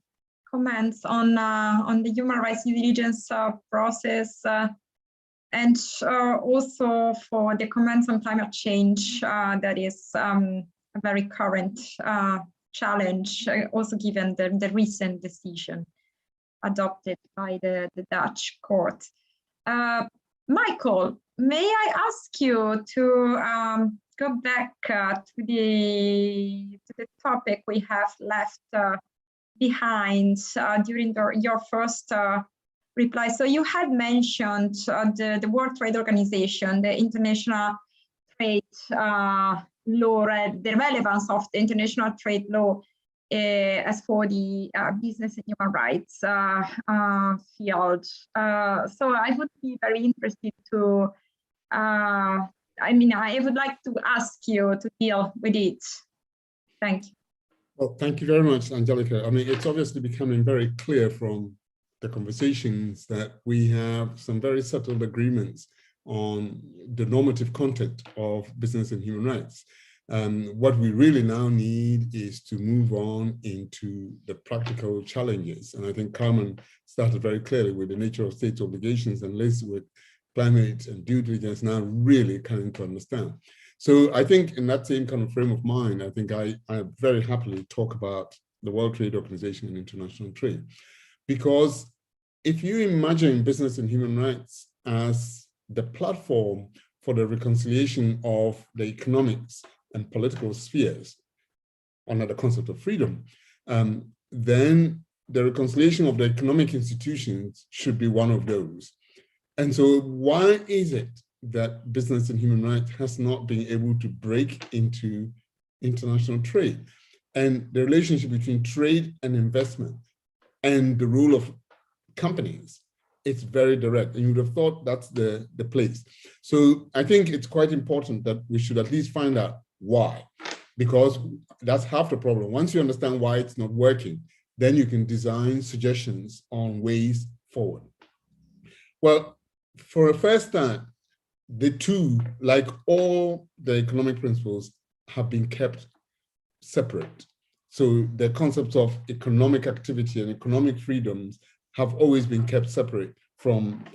comments on the human rights due diligence process, and also for the comments on climate change. That is a very current challenge, also given the recent decision adopted by the Dutch court. Michael, may I ask you to go back to the topic we have left behind during your first reply. So you had mentioned the World Trade Organization, the international trade law, the relevance of the international trade law as for the business and human rights field. So I would be very interested to, I would like to ask you to deal with it. Thank you. Well, thank you very much, Angelica. It's obviously becoming very clear from the conversations that we have some very subtle agreements on the normative content of business and human rights. What we really now need is to move on into the practical challenges. And I think Carmen started very clearly with the nature of state obligations, and Liz with climate and due diligence now really coming to understand. So I think in that same kind of frame of mind, I think I very happily talk about the World Trade Organization and international trade. Because if you imagine business and human rights as the platform for the reconciliation of the economics and political spheres under the concept of freedom, then the reconciliation of the economic institutions should be one of those. And so why is it that business and human rights has not been able to break into international trade? And the relationship between trade and investment and the role of companies, it's very direct, and you would have thought that's the place. So I think it's quite important that we should at least find out why, because that's half the problem. Once you understand why it's not working, then you can design suggestions on ways forward. Well, for a first time, the two, like all the economic principles, have been kept separate. So the concepts of economic activity and economic freedoms have always been kept separate from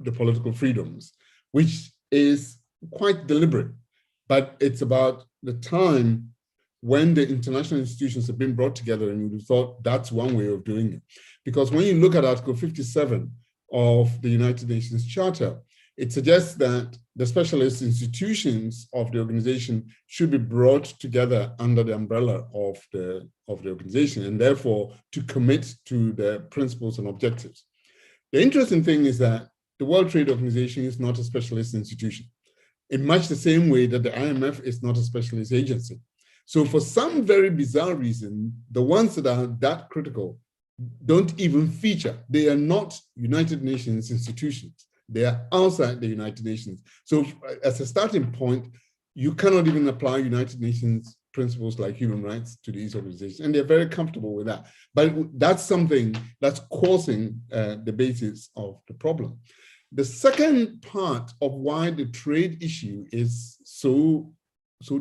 the political freedoms, which is quite deliberate. But it's about the time when the international institutions have been brought together, and we thought that's one way of doing it. Because when you look at Article 57 of the United Nations Charter, it suggests that the specialist institutions of the organization should be brought together under the umbrella of the organization, and therefore to commit to the principles and objectives. The interesting thing is that the World Trade Organization is not a specialist institution, in much the same way that the IMF is not a specialist agency. So for some very bizarre reason, the ones that are that critical don't even feature. They are not United Nations institutions. They are outside the United Nations. So as a starting point, you cannot even apply United Nations principles like human rights to these organizations, and they're very comfortable with that. But that's something that's causing the basis of the problem. The second part of why the trade issue is so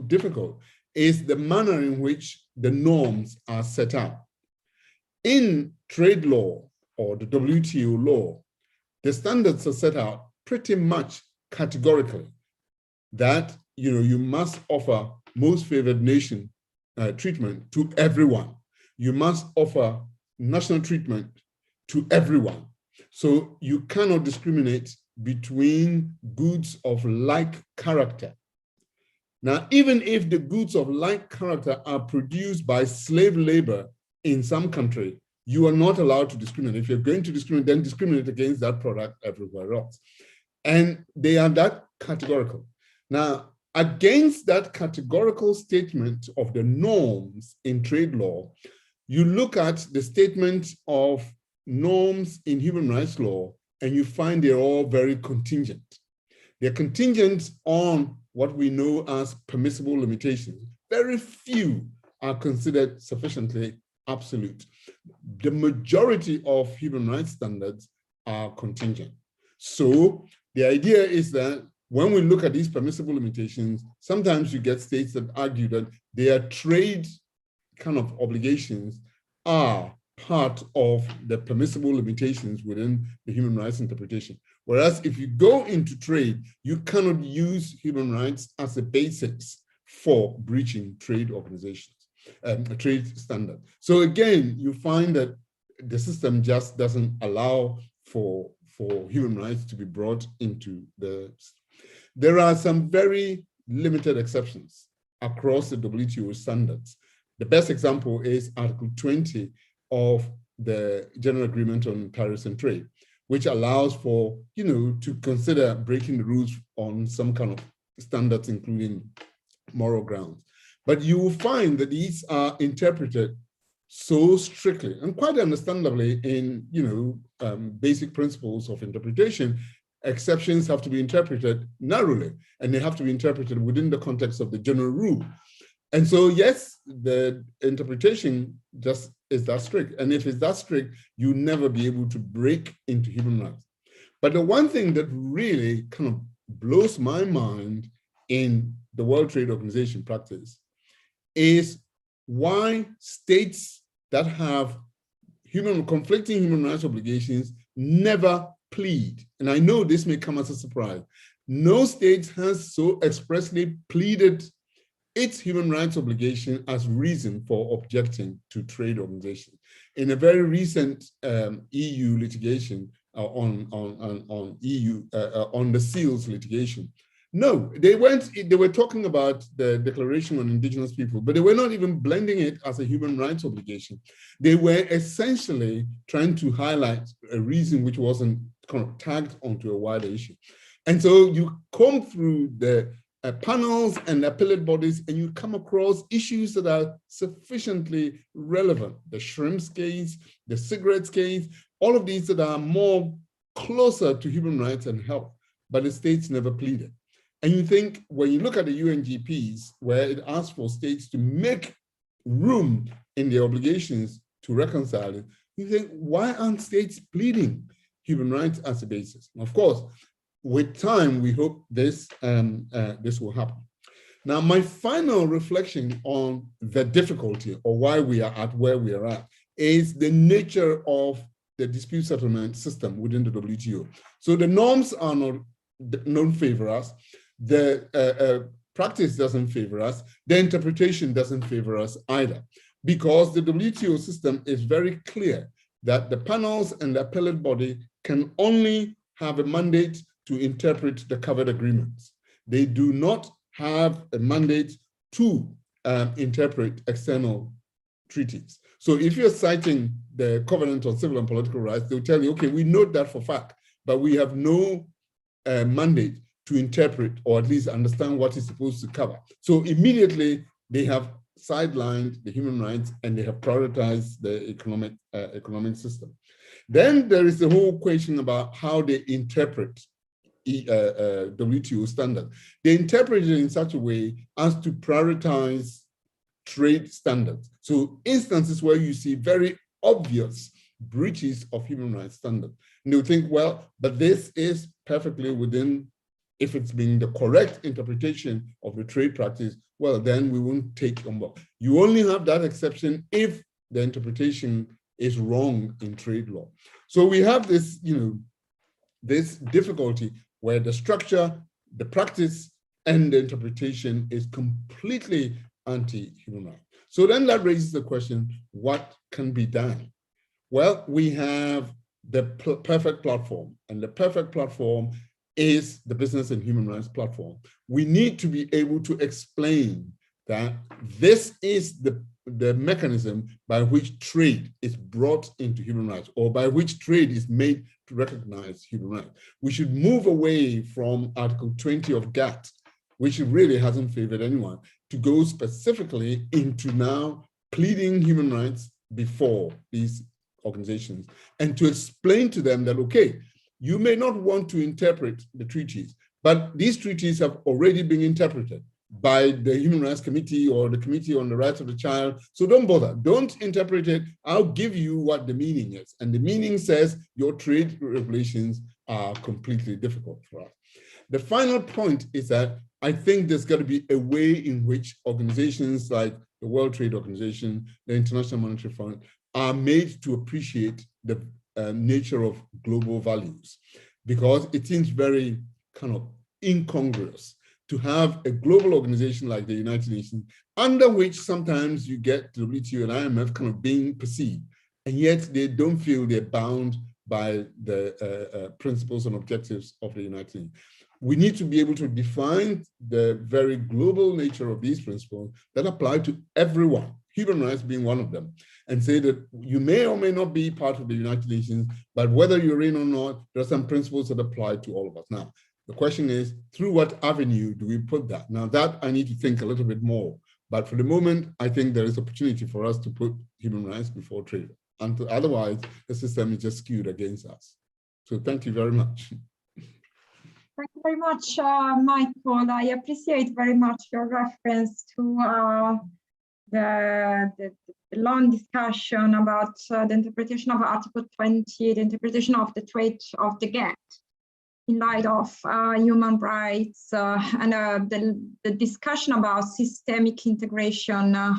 difficult is the manner in which the norms are set out. In trade law or the WTO law, the standards are set out pretty much categorically that you must offer most favored nation treatment to everyone. You must offer national treatment to everyone. So you cannot discriminate between goods of like character. Now, even if the goods of like character are produced by slave labor in some country, you are not allowed to discriminate. If you're going to discriminate, then discriminate against that product everywhere else. And they are that categorical. Now, against that categorical statement of the norms in trade law, you look at the statement of norms in human rights law, and you find they're all very contingent. They're contingent on what we know as permissible limitations. Very few are considered sufficiently absolute. The majority of human rights standards are contingent. So the idea is that when we look at these permissible limitations, sometimes you get states that argue that their trade kind of obligations are part of the permissible limitations within the human rights interpretation. Whereas if you go into trade, you cannot use human rights as a basis for breaching trade organizations, trade standard. So again, you find that the system just doesn't allow for human rights to be brought into the. There are some very limited exceptions across the WTO standards. The best example is Article 20 of the General Agreement on Tariffs and Trade, which allows for, to consider breaking the rules on some kind of standards, including moral grounds. But you will find that these are interpreted so strictly and quite understandably in, basic principles of interpretation. Exceptions have to be interpreted narrowly, and they have to be interpreted within the context of the general rule. And so, yes, the interpretation just is that strict. And if it's that strict, you'll never be able to break into human rights. But the one thing that really kind of blows my mind in the World Trade Organization practice is why states that have conflicting human rights obligations never plead. And I know this may come as a surprise. No state has so expressly pleaded its human rights obligation as reason for objecting to trade organizations. In a very recent EU litigation on the SEALs litigation, no, they were talking about the Declaration on Indigenous People, but they were not even blending it as a human rights obligation. They were essentially trying to highlight a reason which wasn't kind of tagged onto a wider issue. And so you come through the panels and appellate bodies, and you come across issues that are sufficiently relevant. The shrimps case, the cigarettes case, all of these that are more closer to human rights and health, but the states never pleaded. And you think, when you look at the UNGPs, where it asks for states to make room in their obligations to reconcile it, you think, why aren't states pleading human rights as a basis? And of course, with time, we hope this will happen. Now, my final reflection on the difficulty or why we are at where we are at is the nature of the dispute settlement system within the WTO. So the norms are don't favor us. The practice doesn't favor us. The interpretation doesn't favor us either, because the WTO system is very clear that the panels and the appellate body can only have a mandate to interpret the covered agreements. They do not have a mandate to interpret external treaties. So if you're citing the Covenant on Civil and Political Rights, they'll tell you, okay, we note that for fact, but we have no mandate to interpret or at least understand what it's supposed to cover. So immediately they have sidelined the human rights and they have prioritized the economic system. Then there is the whole question about how they interpret WTO standard. They interpret it in such a way as to prioritize trade standards. So instances where you see very obvious breaches of human rights standards. And they'll think, well, but this is perfectly within, if it's being the correct interpretation of the trade practice, well, then we won't take on board. You only have that exception if the interpretation is wrong in trade law. So we have this, this difficulty where the structure, the practice, and the interpretation is completely anti-human rights. So then that raises the question, what can be done? Well, we have the perfect platform, and the perfect platform is the Business and Human Rights Platform. We need to be able to explain that this is the mechanism by which trade is brought into human rights, or by which trade is made to recognize human rights. We should move away from Article 20 of GATT, which really hasn't favored anyone, to go specifically into now pleading human rights before these organizations, and to explain to them that, okay, you may not want to interpret the treaties, but these treaties have already been interpreted by the Human Rights Committee or the Committee on the Rights of the Child. So don't bother, don't interpret it. I'll give you what the meaning is. And the meaning says your trade regulations are completely difficult for us. The final point is that I think there's got to be a way in which organizations like the World Trade Organization, the International Monetary Fund, are made to appreciate the nature of global values, because it seems very kind of incongruous to have a global organization like the United Nations, under which sometimes you get WTO and IMF kind of being perceived, and yet they don't feel they're bound by the principles and objectives of the United Nations. We need to be able to define the very global nature of these principles that apply to everyone, human rights being one of them, and say that you may or may not be part of the United Nations, but whether you're in or not, there are some principles that apply to all of us. Now, the question is, through what avenue do we put that? Now that I need to think a little bit more, but for the moment, I think there is opportunity for us to put human rights before trade. And otherwise, the system is just skewed against us. So thank you very much. Thank you very much, Michael. I appreciate very much your reference to the long discussion about the interpretation of Article 20, the interpretation of the trade of the GATT in light of human rights and the discussion about systemic integration of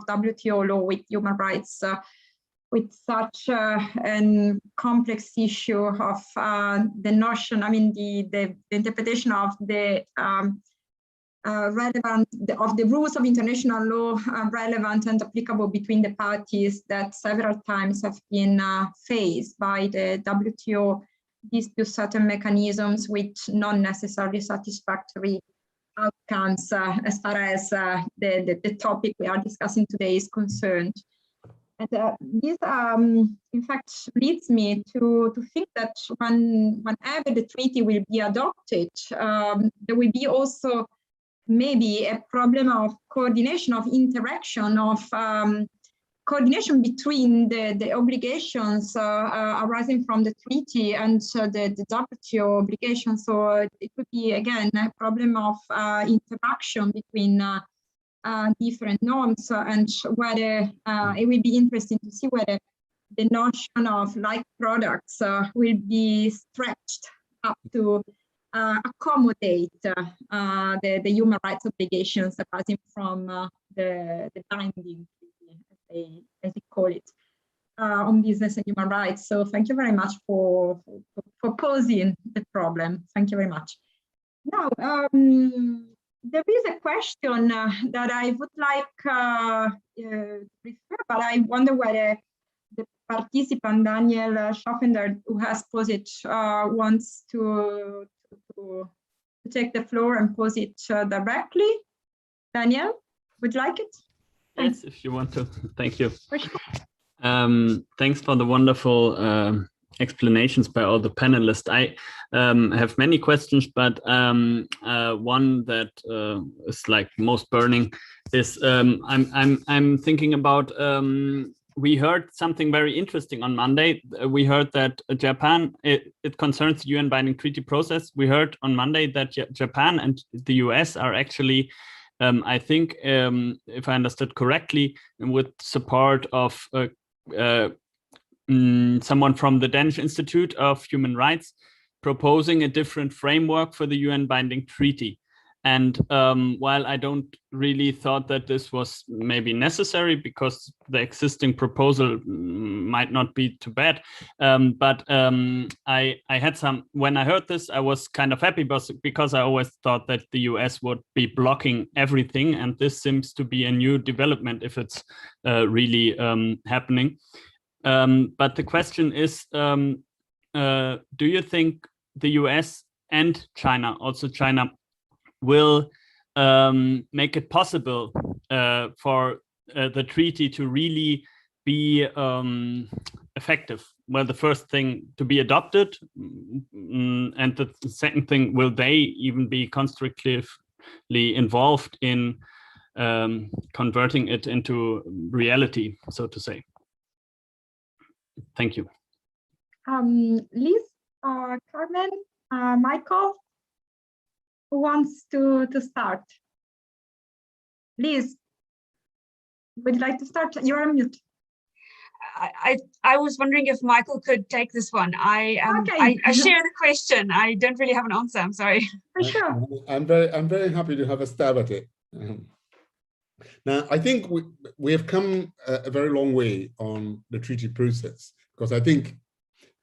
WTO law with human rights with such a complex issue of the notion, the interpretation of the relevant of the rules of international law relevant and applicable between the parties that several times have been faced by the WTO dispute settlement mechanisms with not necessarily satisfactory outcomes as far as the topic we are discussing today is concerned. And this, in fact, leads me to think that whenever the treaty will be adopted, there will be also maybe a problem of coordination, of interaction, of coordination between the obligations arising from the treaty and the WTO obligations. So it could be, again, a problem of interaction between different norms, and whether it will be interesting to see whether the notion of like products will be stretched up to accommodate the human rights obligations arising from the binding treaty, as they call it, on business and human rights. So thank you very much for posing the problem. Thank you very much. Now, there is a question that I would like to refer, but I wonder whether the participant, Daniel Schaffender, who has posed it, wants to take the floor and pose it directly. Daniel, would you like it? Yes, if you want to. Thank you. For sure. Thanks for the wonderful explanations by all the panelists. I have many questions, but one that is like most burning is I'm thinking about. We heard something very interesting on Monday. We heard that Japan, it concerns the UN binding treaty process. We heard on Monday that Japan and the US are actually, I think, if I understood correctly, with support of someone from the Danish Institute of Human Rights, proposing a different framework for the UN binding treaty. And while I don't really thought that this was maybe necessary because the existing proposal might not be too bad, but I had some, when I heard this, I was kind of happy because I always thought that the US would be blocking everything. And this seems to be a new development if it's really happening. But the question is, do you think the US and China, also China, will make it possible for the treaty to really be effective? Well, the first thing, to be adopted, and the second thing, will they even be constructively involved in converting it into reality, so to say? Thank you. Liz, Carmen, Michael, who wants to start? Liz, would you like to start? You're on mute. I was wondering if Michael could take this one. I share the question. I don't really have an answer. I'm sorry. For sure. I'm very happy to have a stab at it. Now, I think we have come a very long way on the treaty process, because I think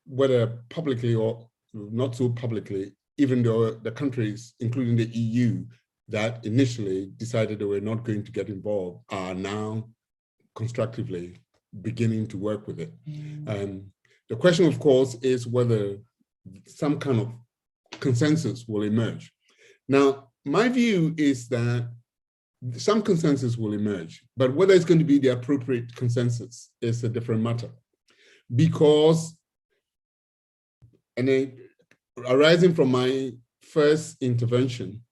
whether publicly or not so publicly, even though the countries, including the EU, that initially decided they were not going to get involved, are now constructively beginning to work with it. The question, of course, is whether some kind of consensus will emerge. Now, my view is that some consensus will emerge, but whether it's going to be the appropriate consensus is a different matter. Because, arising from my first intervention,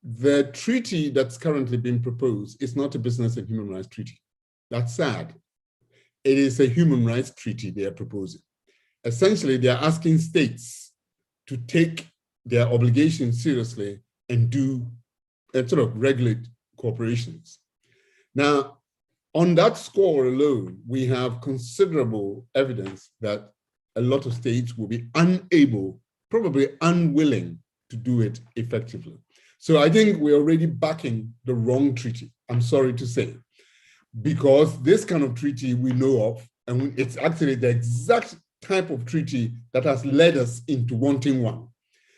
the treaty that's currently being proposed is not a business and human rights treaty. That's sad. It is a human rights treaty they are proposing. Essentially, they are asking states to take their obligations seriously and sort of regulate corporations. Now, on that score alone, we have considerable evidence that a lot of states will be unable, probably unwilling, to do it effectively. So I think we're already backing the wrong treaty, I'm sorry to say, because this kind of treaty we know of, and it's actually the exact type of treaty that has led us into wanting one.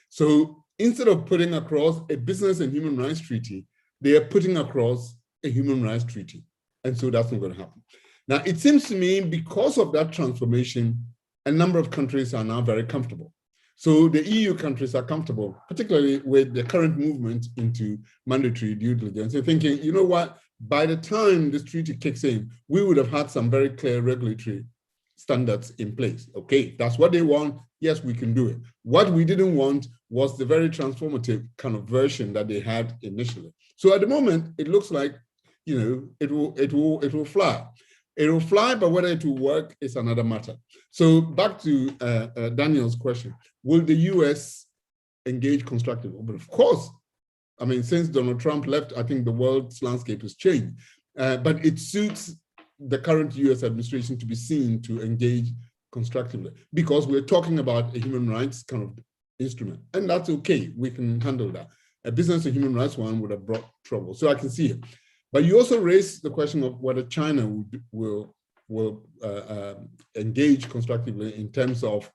So instead of putting across a business and human rights treaty, they are putting across a human rights treaty. And so that's not going to happen. Now, it seems to me, because of that transformation, a number of countries are now very comfortable. So the EU countries are comfortable, particularly with the current movement into mandatory due diligence. They're thinking, you know what, by the time this treaty kicks in, we would have had some very clear regulatory standards in place. Okay, that's what they want. Yes, we can do it. What we didn't want was the very transformative kind of version that they had initially. So at the moment, it looks like, you know, it will fly. It will fly, but whether it will work is another matter. So back to Daniel's question: will the US engage constructively? But of course, I mean, since Donald Trump left, I think the world's landscape has changed. But it suits the current US administration to be seen to engage constructively, because we're talking about a human rights kind of instrument, and that's okay. We can handle that. A business and human rights one would have brought trouble. So I can see it. But you also raised the question of whether China will engage constructively in terms of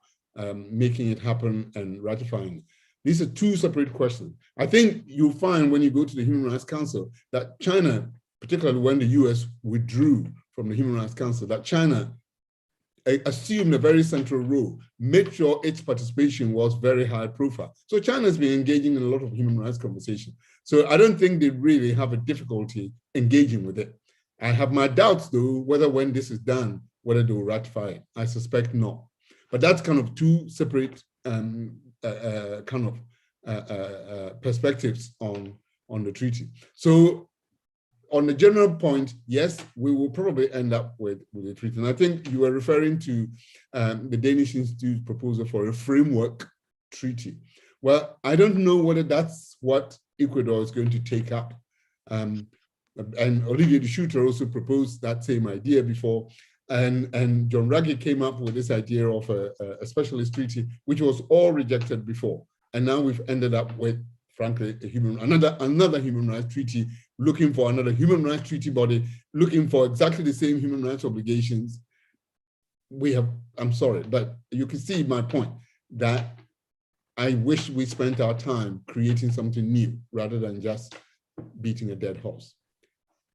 making it happen and ratifying it. These are two separate questions. I think you'll find when you go to the Human Rights Council that China, particularly when the US withdrew from the Human Rights Council, that China assumed a very central role, made sure its participation was very high profile. So China has been engaging in a lot of human rights conversation. So I don't think they really have a difficulty engaging with it. I have my doubts though, whether when this is done, whether they will ratify it. I suspect not. But that's kind of two separate perspectives on the treaty. So on the general point, yes, we will probably end up with a treaty. And I think you were referring to the Danish Institute's proposal for a framework treaty. Well, I don't know whether that's what Ecuador is going to take up. And Olivier de Schutter also proposed that same idea before. And John Ruggie came up with this idea of a specialist treaty, which was all rejected before. And now we've ended up with, frankly, another human rights treaty, looking for another human rights treaty body, looking for exactly the same human rights obligations. I'm sorry, but you can see my point that I wish we spent our time creating something new rather than just beating a dead horse.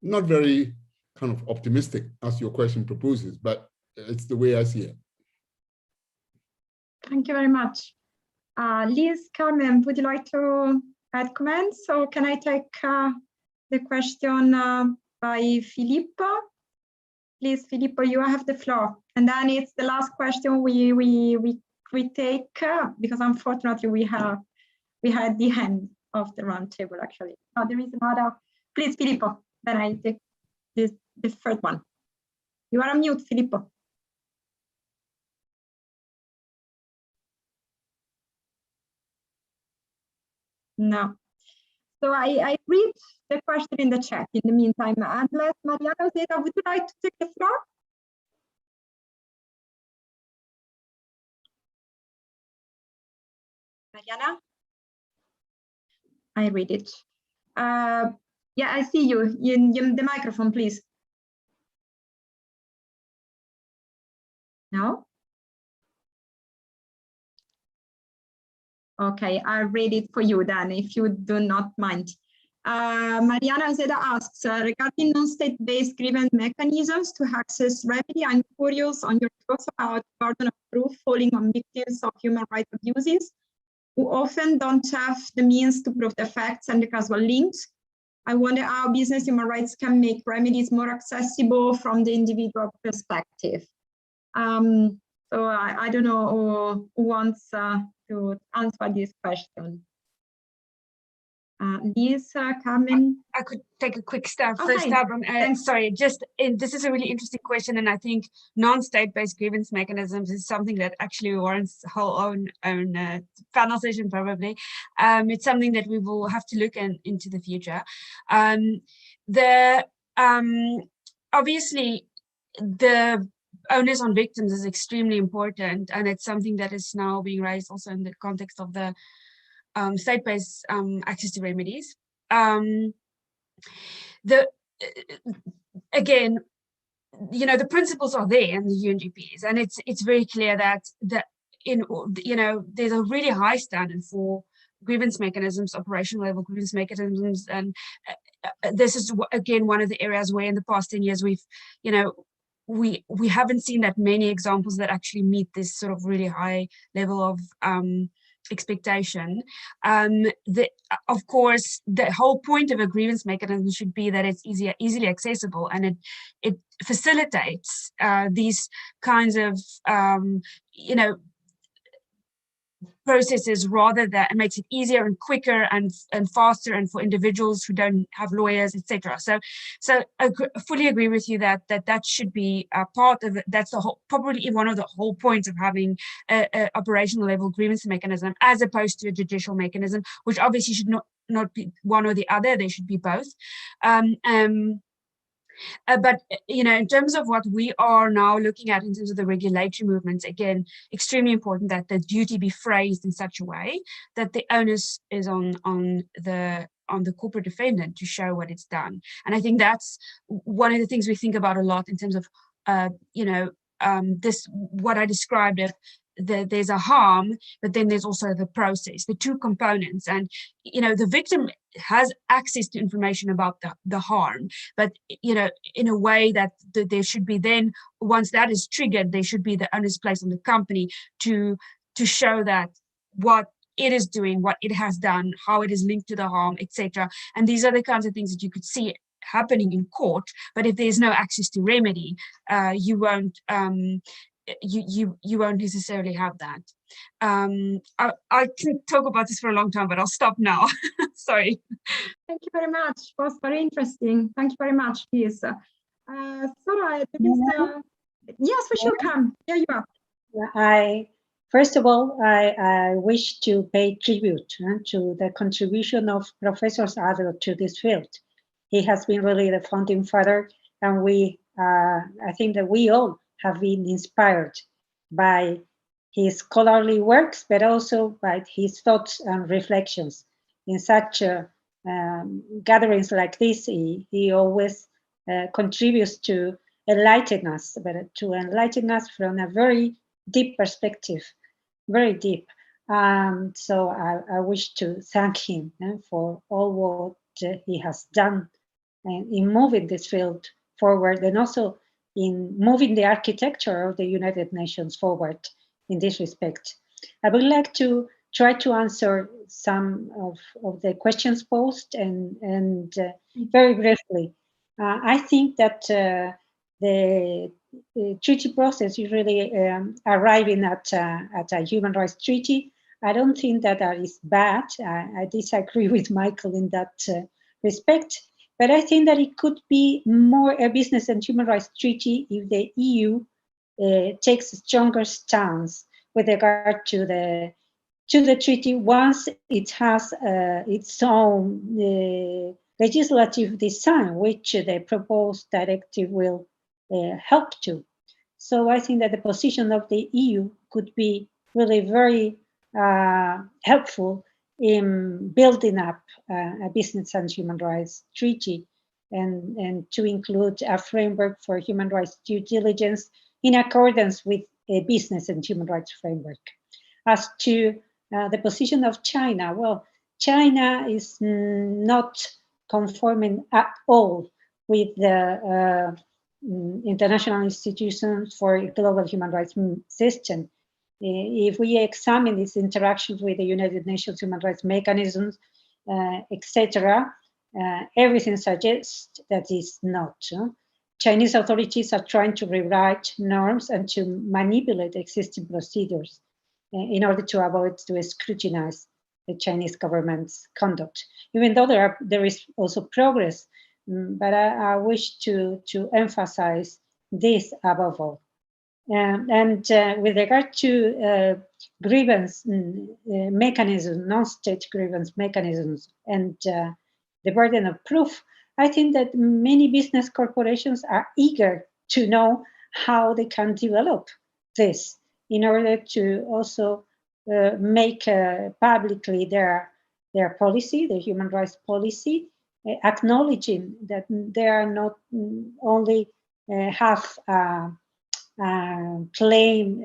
Not very kind of optimistic as your question proposes, but it's the way I see it. Thank you very much. Liz, Carmen, would you like to add comments, or can I take the question by Filippo? Please, Filippo, you have the floor. And then it's the last question we take because unfortunately we had the end of the roundtable actually. Oh, there is another. Please, Filippo. Then I take the first one. You are on mute, Filippo. No. So I read the question in the chat in the meantime. Unless Mariana Zeta, would you like to take the floor? Mariana? I read it. Yeah, I see you. The microphone, please. No? Okay, I'll read it for you then, if you do not mind. Mariana Zeda asks, regarding non-state-based grievance mechanisms to access remedy, I'm curious on your thoughts about burden of proof falling on victims of human rights abuses, who often don't have the means to prove the facts and the causal links. I wonder how business human rights can make remedies more accessible from the individual perspective. So I don't know who wants to answer this question. Liz, Carmen? I could take a quick stab Okay. first. Sorry, this is a really interesting question, and I think non-state-based grievance mechanisms is something that actually warrants a whole own panel session probably. It's something that we will have to look into the future. Obviously, the onus on victims is extremely important, and it's something that is now being raised also in the context of the state-based access to remedies. Again, the principles are there in the UNGPs, and it's very clear that there's a really high standard for grievance mechanisms, operational level grievance mechanisms, and this is again one of the areas where in the past 10 years we haven't seen that many examples that actually meet this sort of really high level of expectation. Of course, the whole point of a grievance mechanism should be that it's easily accessible, and it facilitates these kinds of processes rather than, it makes it easier and quicker and faster, and for individuals who don't have lawyers, etc. So I fully agree with you that should be a part of it. That's probably one of the whole points of having a operational level grievance mechanism as opposed to a judicial mechanism, which obviously should not be one or the other. They should be both. But in terms of what we are now looking at in terms of the regulatory movements, again, extremely important that the duty be phrased in such a way that the onus is on the corporate defendant to show what it's done. And I think that's one of the things we think about a lot in terms of this, what I described of there's a harm, but then there's also the process, the two components. And the victim has access to information about the harm, but in a way that there should be, then once that is triggered, there should be the onus placed on the company to show that what it is doing, what it has done, how it is linked to the harm, etc. And these are the kinds of things that you could see happening in court. But if there's no access to remedy, you won't you won't necessarily have that. I can talk about this for a long time, but I'll stop now. Sorry. Thank you very much. It was very interesting. Thank you very much, Liz. Sora, yes, we should come. Here you are. First of all, I wish to pay tribute to the contribution of Professor Adler to this field. He has been really the founding father, and I think that we all have been inspired by his scholarly works, but also by his thoughts and reflections. In such gatherings like this, he always contributes to enlighten us, but to enlighten us from a very deep perspective, very deep. So I wish to thank him for all what he has done in moving this field forward, and also in moving the architecture of the United Nations forward in this respect. I would like to try to answer some of the questions posed, and very briefly. I think that the treaty process is really arriving at a human rights treaty. I don't think that is bad. I disagree with Michael in that respect. But I think that it could be more a business and human rights treaty if the EU takes a stronger stance with regard to the treaty once it has its own legislative design, which the proposed directive will help to. So I think that the position of the EU could be really very helpful in building up a business and human rights treaty, and to include a framework for human rights due diligence in accordance with a business and human rights framework. As to the position of China, well, China is not conforming at all with the international institutions for global human rights system. If we examine its interactions with the United Nations human rights mechanisms, etc., everything suggests that it's not. Chinese authorities are trying to rewrite norms and to manipulate existing procedures in order to avoid to scrutinize the Chinese government's conduct. Even though there is also progress, but I wish to emphasize this above all. And with regard to grievance mechanisms, non-state grievance mechanisms, and the burden of proof, I think that many business corporations are eager to know how they can develop this in order to also make publicly their policy, the human rights policy, acknowledging that they are not only have claim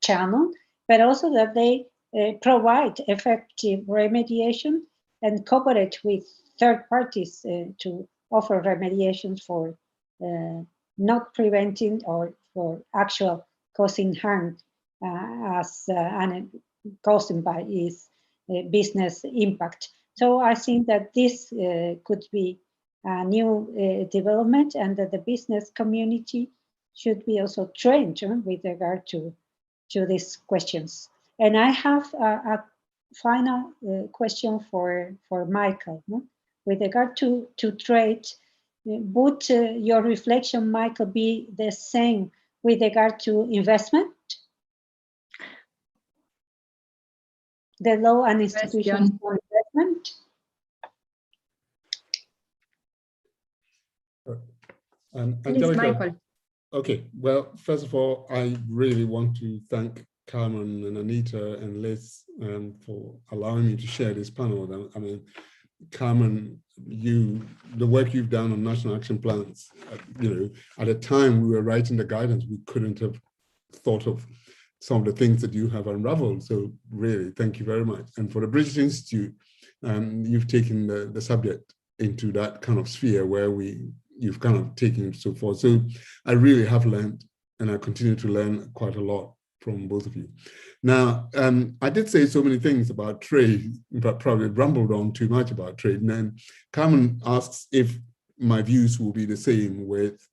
channel, but also that they provide effective remediation and cooperate with third parties to offer remediations for not preventing or for actual causing harm and causing by its business impact. So I think that this could be a new development, and that the business community should be also trained with regard to these questions. And I have a final question for Michael. With regard to trade, would your reflection, Michael, be the same with regard to investment? The law and institutions for investment? Please, Michael. Okay, well, first of all, I really want to thank Carmen and Anita and Liz for allowing me to share this panel with them. I mean, Carmen, the work you've done on national action plans, at the time we were writing the guidance, we couldn't have thought of some of the things that you have unraveled. So really, thank you very much. And for the British Institute, you've taken the subject into that kind of sphere where you've kind of taken it so forth. So I really have learned, and I continue to learn quite a lot from both of you. Now, I did say so many things about trade, but probably rambled on too much about trade. And then Carmen asks if my views will be the same with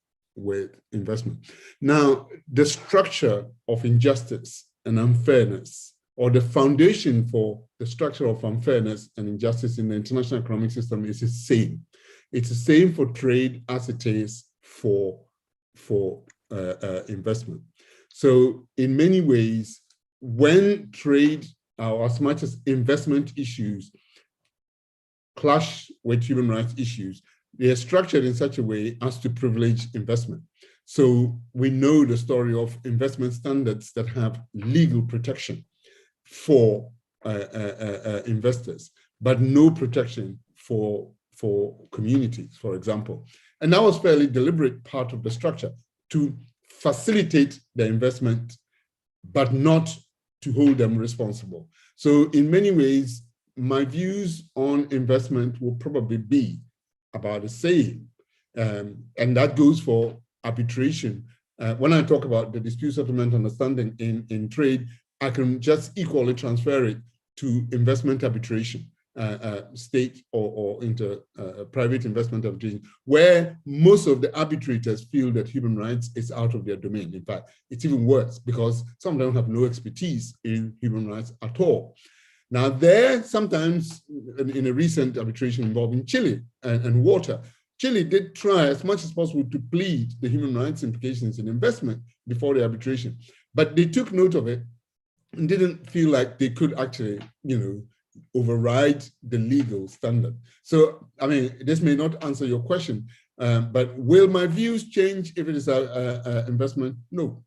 investment. Now, the structure of injustice and unfairness, or the foundation for the structure of unfairness and injustice in the international economic system is the same. It's the same for trade as it is for investment. So in many ways, when trade, or as much as investment issues clash with human rights issues, they are structured in such a way as to privilege investment. So we know the story of investment standards that have legal protection for investors, but no protection for communities, for example. And that was fairly deliberate part of the structure to facilitate the investment, but not to hold them responsible. So in many ways, my views on investment will probably be about the same. And that goes for arbitration. When I talk about the dispute settlement understanding in trade, I can just equally transfer it to investment arbitration, state or into private investment arbitration, where most of the arbitrators feel that human rights is out of their domain. In fact, it's even worse because some of them have no expertise in human rights at all. Now, there sometimes in a recent arbitration involving Chile and water, Chile did try as much as possible to plead the human rights implications in investment before the arbitration, but they took note of it and didn't feel like they could actually, override the legal standard. So, I mean, this may not answer your question, but will my views change if it is a investment? No.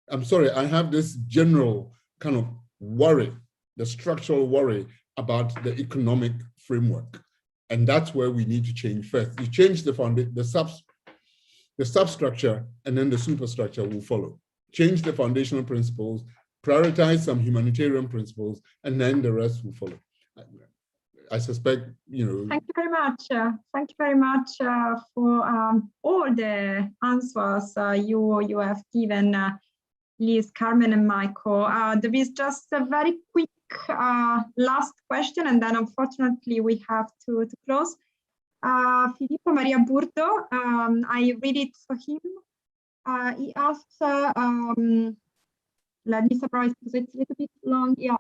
I'm sorry, I have this general kind of worry, the structural worry about the economic framework. And that's where we need to change first. You change the substructure, and then the superstructure will follow. Change the foundational principles, prioritize some humanitarian principles, and then the rest will follow. I suspect, Thank you very much. Thank you very much for all the answers you have given, Liz, Carmen, and Michael. There is just a very quick last question, and then unfortunately we have to close. Filippo Maria Burdo, I read it for him. He asks, let me summarize because it's a little bit long. Yeah,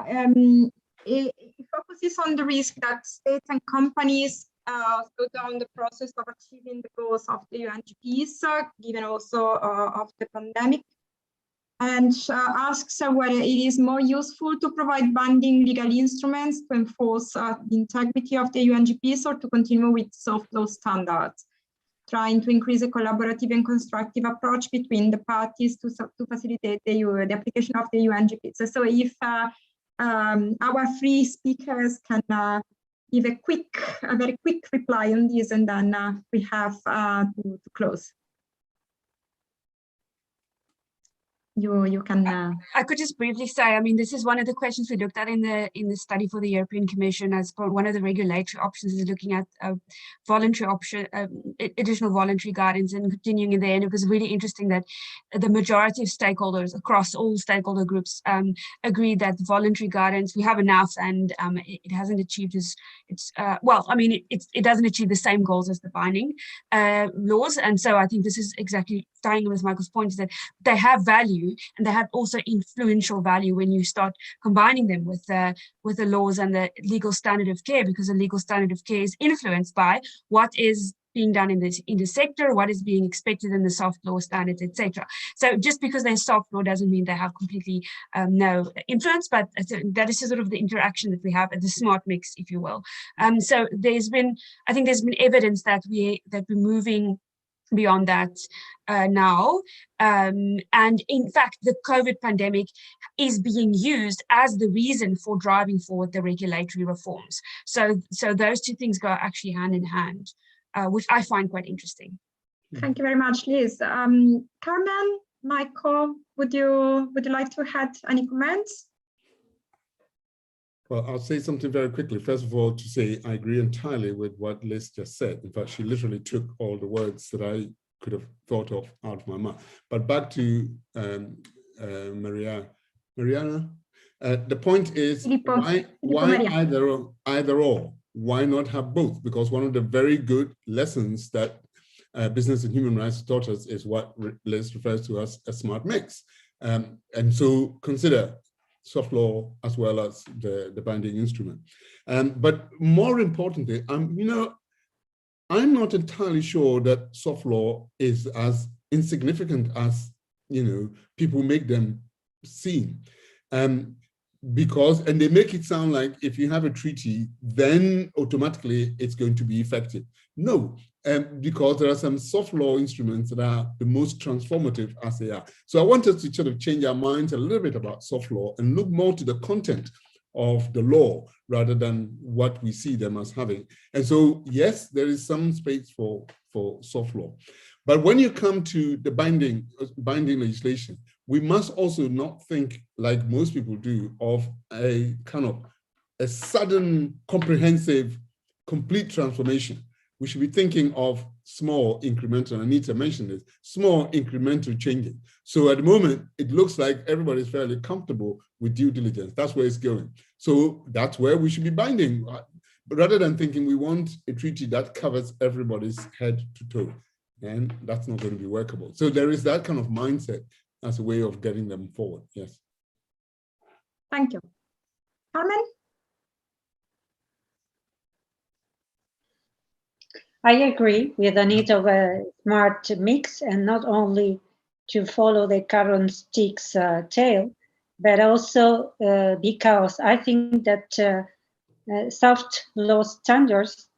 it focuses on the risk that states and companies slow down the process of achieving the goals of the UNGPs, given also of the pandemic, and asks whether it is more useful to provide binding legal instruments to enforce the integrity of the UNGPs, or to continue with soft law standards, trying to increase a collaborative and constructive approach between the parties to facilitate the application of the UNGPs. So if our three speakers can give a very quick reply on this, and then we have to close. You can. I could just briefly say, I mean, this is one of the questions we looked at in the study for the European Commission as one of the regulatory options, is looking at voluntary option, additional voluntary guidance, and continuing in there. And it was really interesting that the majority of stakeholders across all stakeholder groups agreed that voluntary guidance, we have enough, and it hasn't achieved it doesn't achieve the same goals as the binding laws. And so I think this is exactly tying in with Michael's point, is that they have value, and they have also influential value when you start combining them with the laws and the legal standard of care, because the legal standard of care is influenced by what is being done in the sector, what is being expected in the soft law standards, etc. So just because they're soft law doesn't mean they have completely no influence, but that is sort of the interaction that we have at the smart mix, if you will. So I think there's been evidence that we're moving beyond that now. And in fact, the COVID pandemic is being used as the reason for driving forward the regulatory reforms. So those two things go actually hand in hand, which I find quite interesting. Thank you very much, Liz. Carmen, Michael, would you like to add any comments? Well, I'll say something very quickly. First of all, to say I agree entirely with what Liz just said. In fact, she literally took all the words that I could have thought of out of my mouth. But back to Mariana. The point is, why either or? Why not have both? Because one of the very good lessons that business and human rights taught us is what Liz refers to as a smart mix. And so consider soft law as well as the binding instrument. But more importantly, I'm not entirely sure that soft law is as insignificant as people make them seem. Because they make it sound like if you have a treaty, then automatically it's going to be effective. No, because there are some soft law instruments that are the most transformative as they are. So I want us to sort of change our minds a little bit about soft law and look more to the content of the law rather than what we see them as having. And so, yes, there is some space for soft law. But when you come to the binding legislation, we must also not think, like most people do, of a kind of a sudden, comprehensive, complete transformation. We should be thinking of small incremental, I need to mention this, small incremental changes. So at the moment, it looks like everybody's fairly comfortable with due diligence. That's where it's going. So that's where we should be binding. But rather than thinking we want a treaty that covers everybody's head to toe, and that's not going to be workable. So there is that kind of mindset as a way of getting them forward. Yes. Thank you. Carmen? I agree with the need of a smart mix, and not only to follow the current stick's tail, but also because I think that soft law standards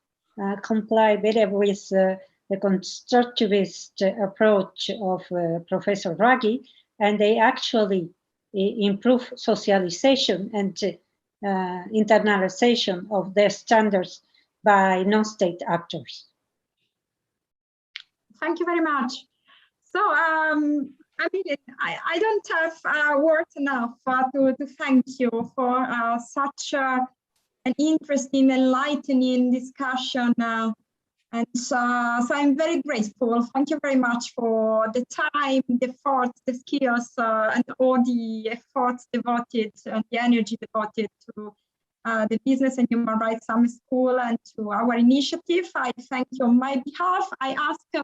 comply better with the constructivist approach of Professor Raggi, and they actually improve socialization and internalization of their standards by non-state actors. Thank you very much. So, I don't have words enough to thank you for such an interesting, enlightening discussion. And so I'm very grateful. Thank you very much for the time, the effort, the skills, and all the efforts devoted and the energy devoted to the Business and Human Rights Summer School and to our initiative. I thank you on my behalf. I ask to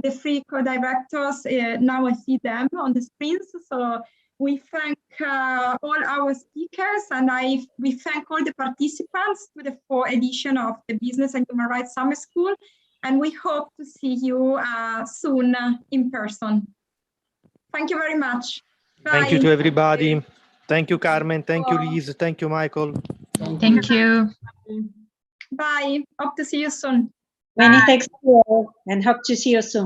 the three co-directors, now I see them on the screens. So we thank all our speakers, and we thank all the participants to the 4th edition of the Business and Human Rights Summer School, and we hope to see you soon in person. Thank you very much. Bye. Thank you to everybody. Thank you, Carmen. Thank you, Liz. Thank you, Michael. Thank you. Bye. Hope to see you soon. Many thanks to you all, and hope to see you soon.